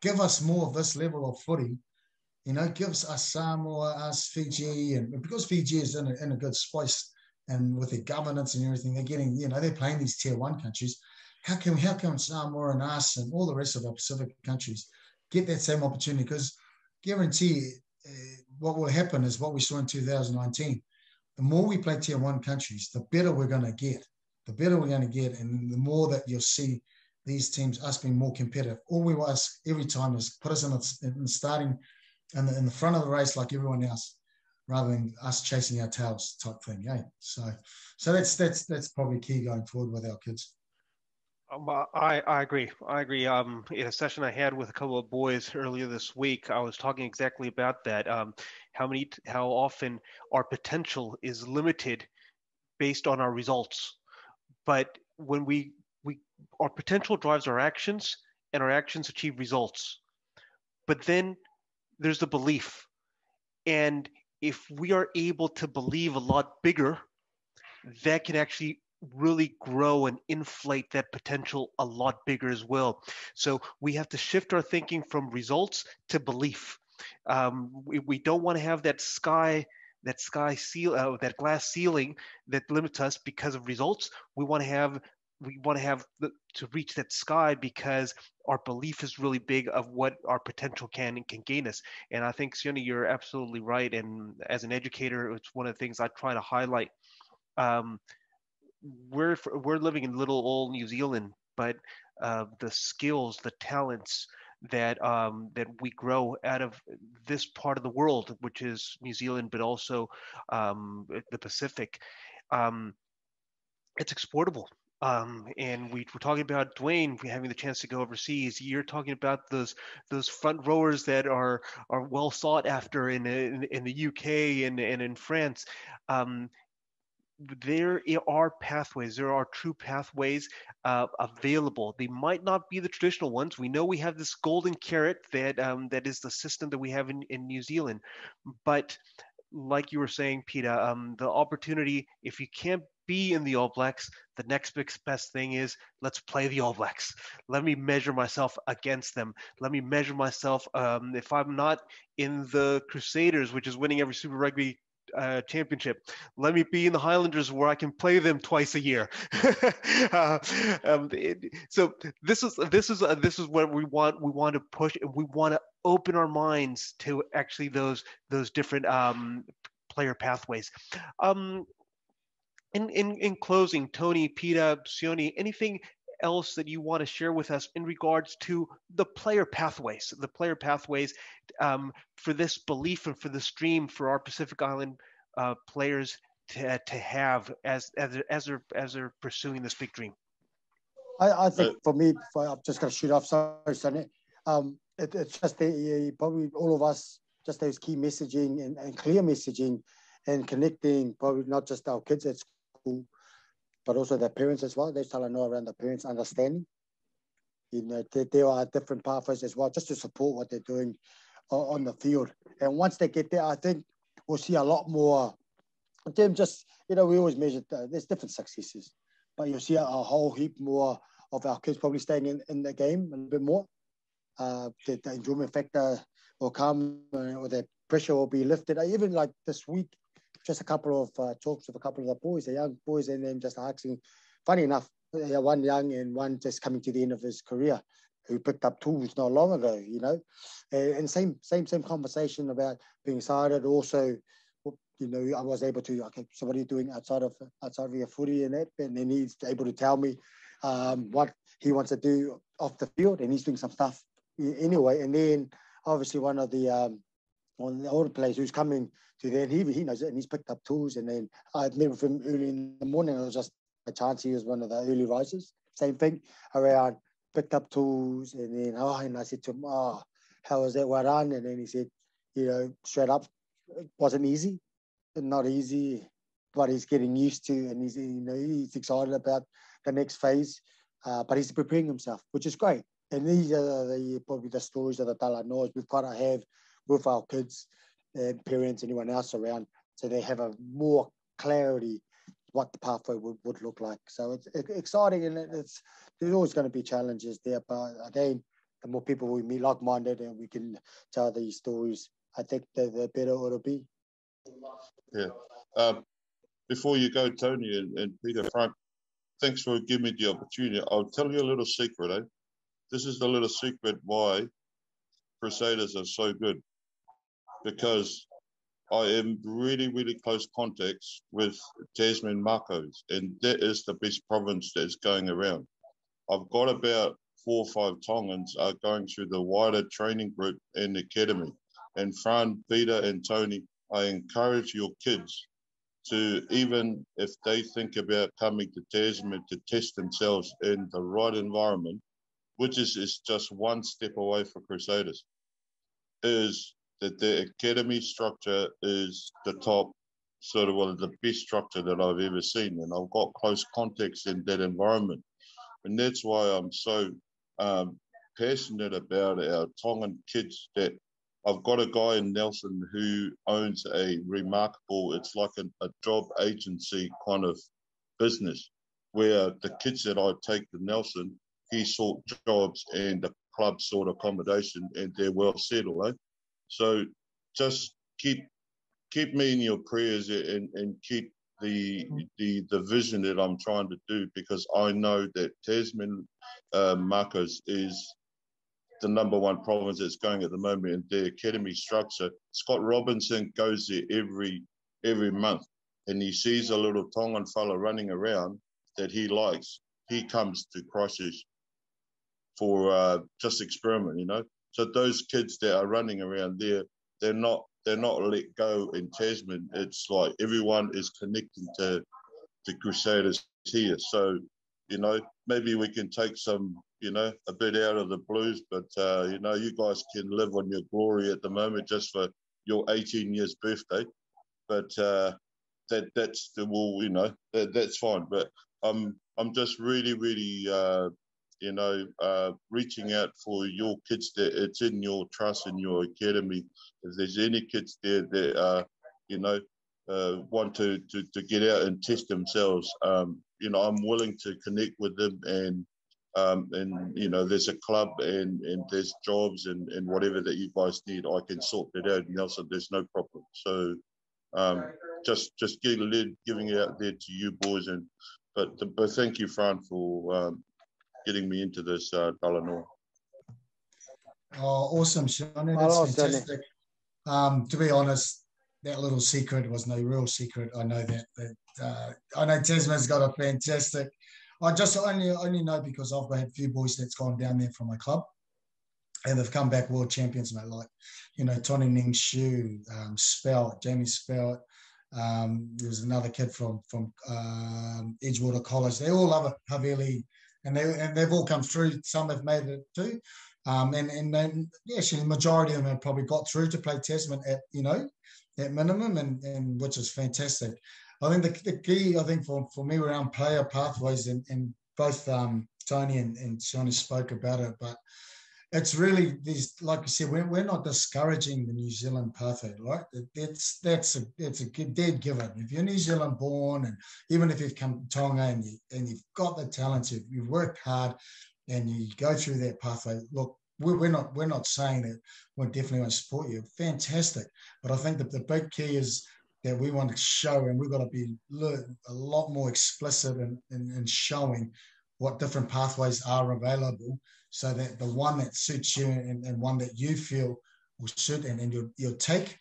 Give us more of this level of footy, you know, gives us Samoa, us Fiji, and because Fiji is in a good space, and with their governance and everything, they're getting, you know, they're playing these tier 1 countries. How come Samoa and us and all the rest of our Pacific countries get that same opportunity? Because guarantee what will happen is what we saw in 2019. The more we play tier 1 countries, the better we're going to get. The better we're going to get, and the more that you'll see these teams, us being more competitive. All we ask every time is put us in starting in the front of the race like everyone else, rather than us chasing our tails type thing. Eh? So that's probably key going forward with our kids. I agree. In a session I had with a couple of boys earlier this week, I was talking exactly about that. How often our potential is limited based on our results, but when our potential drives our actions, and our actions achieve results. But then there's the belief, and if we are able to believe a lot bigger, that can actually really grow and inflate that potential a lot bigger as well. So we have to shift our thinking from results to belief. We don't want to have that glass ceiling that limits us because of results. We want to have to reach that sky because our belief is really big of what our potential can gain us. And I think, Sione, you're absolutely right. And as an educator, it's one of the things I try to highlight. We're living in little old New Zealand, but the skills, the talents that we grow out of this part of the world, which is New Zealand, but also the Pacific, it's exportable. And we're talking about Dwayne having the chance to go overseas. You're talking about those front rowers that are well sought after in the UK and in France. There are pathways. There are true pathways available. They might not be the traditional ones. We know we have this golden carrot that is the system that we have in New Zealand, but like you were saying, Peter, the opportunity, if you can't be in the All Blacks, the next best thing is let's play the All Blacks. Let me measure myself against them. Let me measure myself. If I'm not in the Crusaders, which is winning every Super Rugby championship, let me be in the Highlanders where I can play them twice a year. So this is what we want. We want to push, and we want to open our minds to actually those different player pathways. In closing, Tony, Peter, Sione, anything else that you want to share with us in regards to the player pathways for this belief and for this dream for our Pacific Island players to have as they're pursuing this big dream? I think for me, I'm just going to shoot off. Sorry, Sonny. It's just probably all of us, just those key messaging and clear messaging and connecting, probably not just our kids at school, but also their parents as well. There's Talanoa around the parents understanding. You know, there are different pathways as well, just to support what they're doing on the field. And once they get there, I think we'll see a lot more. Them just, you know, we always measure, there's different successes, but you'll see a whole heap more of our kids probably staying in the game a bit more. The enjoyment factor will come, or the pressure will be lifted. Even like this week, just a couple of talks with a couple of the boys, the young boys, and then just asking. Funny enough, one young and one just coming to the end of his career, who picked up tools not long ago, you know, and same conversation about being excited. Also, you know, I was able to, okay, so what are you doing outside of your footy and that? And then he's able to tell me what he wants to do off the field, and he's doing some stuff anyway. And then obviously one of the older players who's coming to there, he knows it, and he's picked up tools. And then I met with him early in the morning. It was just a chance. He was one of the early risers. Same thing around, picked up tools, and then and I said to him, how was that? Well done. And then he said, you know, straight up, it wasn't easy. Not easy, but he's getting used to, and he's excited about the next phase. But he's preparing himself, which is great. And these are probably the stories of the Talanoas we've got to have with our kids and parents, anyone else around, so they have a more clarity what the pathway would look like. So it's exciting, and there's always going to be challenges there. But again, the more people we meet like-minded and we can tell these stories, I think the better it'll be. Yeah. Before you go, Tony and Peter, Frank, thanks for giving me the opportunity. I'll tell you a little secret, This is the little secret why Crusaders are so good. Because I am really, really close contacts with Tasman Makos, and that is the best province that's going around. I've got about 4 or 5 Tongans are going through the wider training group and academy. And Fran, Peter, and Tony, I encourage your kids to, even if they think about coming to Tasman, to test themselves in the right environment, which is just one step away for Crusaders, is that the academy structure is the top, sort of one of the best structure that I've ever seen. And I've got close contacts in that environment. And that's why I'm so passionate about our Tongan kids, that I've got a guy in Nelson who owns a remarkable, it's like a job agency kind of business, where the kids that I take to Nelson, he sort jobs and the club sort accommodation, and they're well settled. So just keep me in your prayers, and keep the vision that I'm trying to do, because I know that Tasman Makos is the #1 province that's going at the moment in their academy structure. Scott Robinson goes there every month, and he sees a little Tongan fella running around that he likes. He comes to Christchurch for just experiment, you know. So those kids that are running around there, they're not let go in Tasman. It's like everyone is connecting to Crusaders here. So, you know, maybe we can take some, you know, a bit out of the blues, but, you know, you guys can live on your glory at the moment just for your 18 years birthday. But that's the will, you know, that's fine. But I'm just really, really, you know, reaching out for your kids that it's in your trust, in your academy. If there's any kids there that, you know, want to get out and test themselves, you know, I'm willing to connect with them, and you know, there's a club and there's jobs and whatever that you guys need, I can sort that out, Nelson. There's no problem. So just giving it out there to you boys, but thank you, Fran, for getting me into this Talanoa. Oh, awesome, Shawnee. That's fantastic. To be honest, that little secret was no real secret. I know that I know Tasman's got a fantastic. I just only know because I've had a few boys that's gone down there from my club, and they've come back world champions, mate. Like, you know, Tony Ning Shu, Jamie Spout. There was another kid from Edgewater College. They all love it, Havili, and they've all come through. Some have made it too. And then, yeah, actually, the majority of them have probably got through to play Tasman at, you know, at minimum, and which is fantastic. I think the key, I think, for me around player pathways, and both Tony and Shawnee spoke about it, but it's really these, like I said, we're not discouraging the New Zealand pathway, right? That's a dead given. If you're New Zealand born, and even if you've come to Tonga and you've got the talent, you've worked hard, and you go through that pathway, look, we're not saying that we definitely won't support you. Fantastic. But I think that the big key is that we want to show, and we've got to be a lot more explicit in showing what different pathways are available, so that the one that suits you and one that you feel will suit, and you'll take,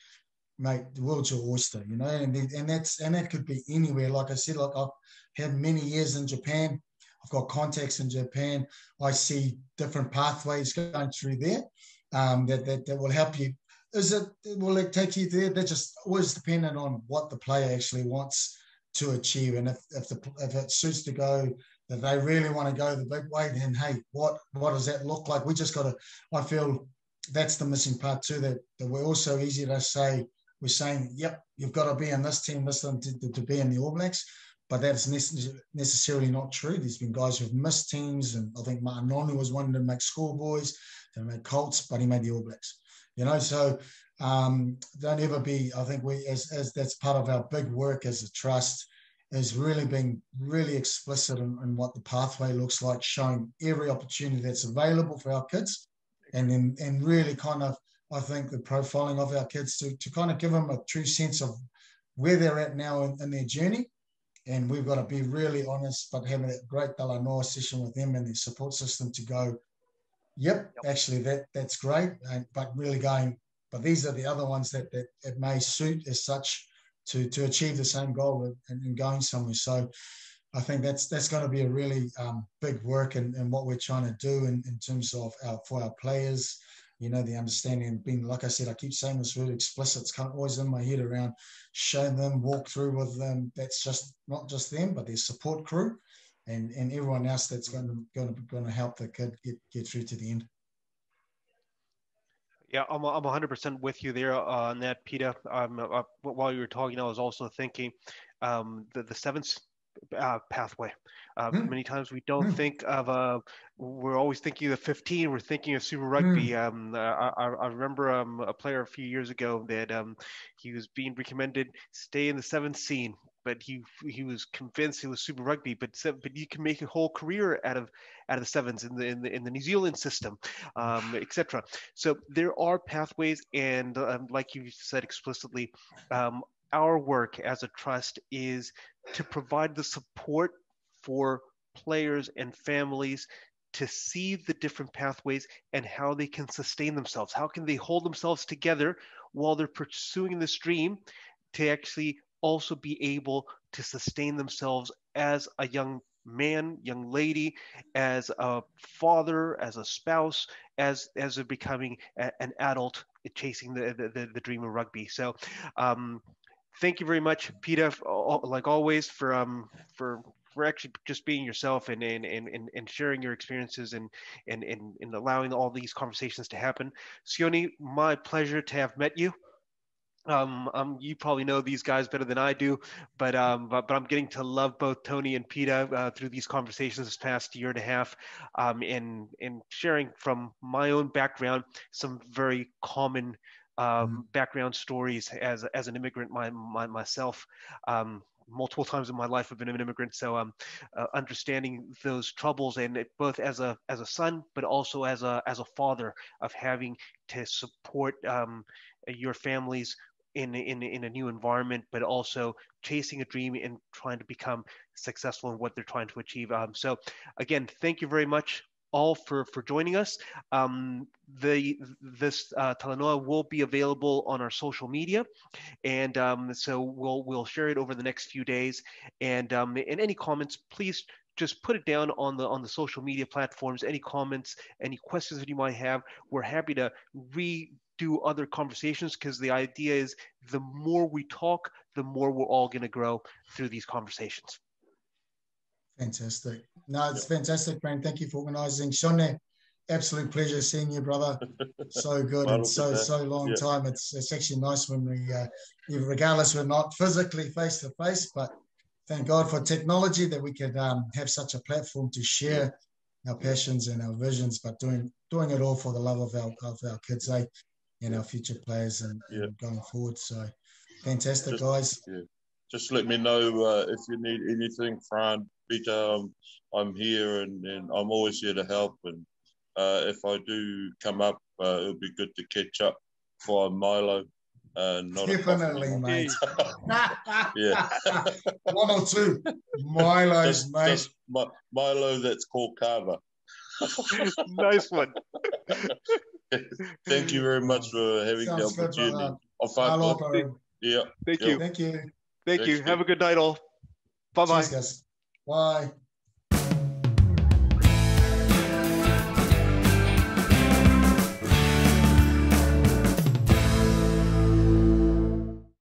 mate, the world's your oyster, you know, and that could be anywhere. Like I said, like I've had many years in Japan. I've got contacts in Japan. I see different pathways going through there that will help you. Will it take you there? That just always dependent on what the player actually wants to achieve. And if it suits to go, that they really want to go the big way, then hey, what does that look like? We just got to, I feel that's the missing part too, that we're also easy to say, we're saying, yep, you've got to be in this team to be in the All Blacks. But that's necessarily not true. There's been guys who've missed teams, and I think Martin Nonu was one to make schoolboys, to make Colts, but he made the All Blacks. You know, so don't ever be, I think we, as that's part of our big work as a trust, is really being really explicit in what the pathway looks like, showing every opportunity that's available for our kids, and really kind of, I think, the profiling of our kids to kind of give them a true sense of where they're at now in their journey. And we've got to be really honest, but having a great Talanoa session with them and their support system to go, yep, actually that's great, but really going, but these are the other ones that it may suit as such to achieve the same goal and going somewhere. So I think that's going to be a really big work in what we're trying to do in terms of for our players. You know, the understanding and being, like I said, I keep saying this really explicit. It's kind of always in my head around showing them, walk through with them. That's just not just them, but their support crew and everyone else that's going to help the kid get through to the end. Yeah, I'm 100% with you there on that, Peter. While you were talking, I was also thinking the seventh pathway. Many times we don't think of, we're always thinking of 15, we're thinking of Super Rugby. I remember a player a few years ago that he was being recommended stay in the seventh scene, but he was convinced it was Super Rugby, but you can make a whole career out of the sevens in the New Zealand system, etc. So there are pathways, and like you said explicitly, our work as a trust is to provide the support for players and families to see the different pathways and how they can sustain themselves. How can they hold themselves together while they're pursuing this dream to actually also be able to sustain themselves as a young man, young lady, as a father, as a spouse, as they're becoming an adult chasing the dream of rugby. So thank you very much, Peter, like always, for actually just being yourself and sharing your experiences and allowing all these conversations to happen. Sione, my pleasure to have met you. You probably know these guys better than I do, but I'm getting to love both Tony and Peter through these conversations this past year and a half, and sharing from my own background some very common background stories as an immigrant myself. Multiple times in my life I've been an immigrant, so understanding those troubles, and both as a son, but also as a father, of having to support your families in a new environment, but also chasing a dream and trying to become successful in what they're trying to achieve. So again, thank you very much all for joining us. This Talanoa will be available on our social media, and so we'll share it over the next few days. And any comments, please just put it down on the social media platforms. Any comments, any questions that you might have, we're happy to do other conversations, because the idea is the more we talk, the more we're all going to grow through these conversations. Fantastic. No, it's fantastic, Brent. Thank you for organising. Shone, absolute pleasure seeing you, brother. So good and so long time. It's actually nice when we, regardless, we're not physically face to face, but thank God for technology that we could have such a platform to share our passions and our visions, but doing it all for the love of our kids, and our future players and going forward. So fantastic, guys. Just let me know if you need anything, Fran, Peter. I'm here and I'm always here to help. And if I do come up, it'll be good to catch up for Milo. Not Definitely, a mate. Yeah. One or two. Milo's, mate. Just Milo that's called Kava. Nice one. Thank you very much for having Sounds the good, opportunity. brother. I'll find Aloha. Yeah. Thank Yeah. you. Thank you. Thank you. Thanks, Have a good night, all. Bye-bye. Cheers, guys. Bye.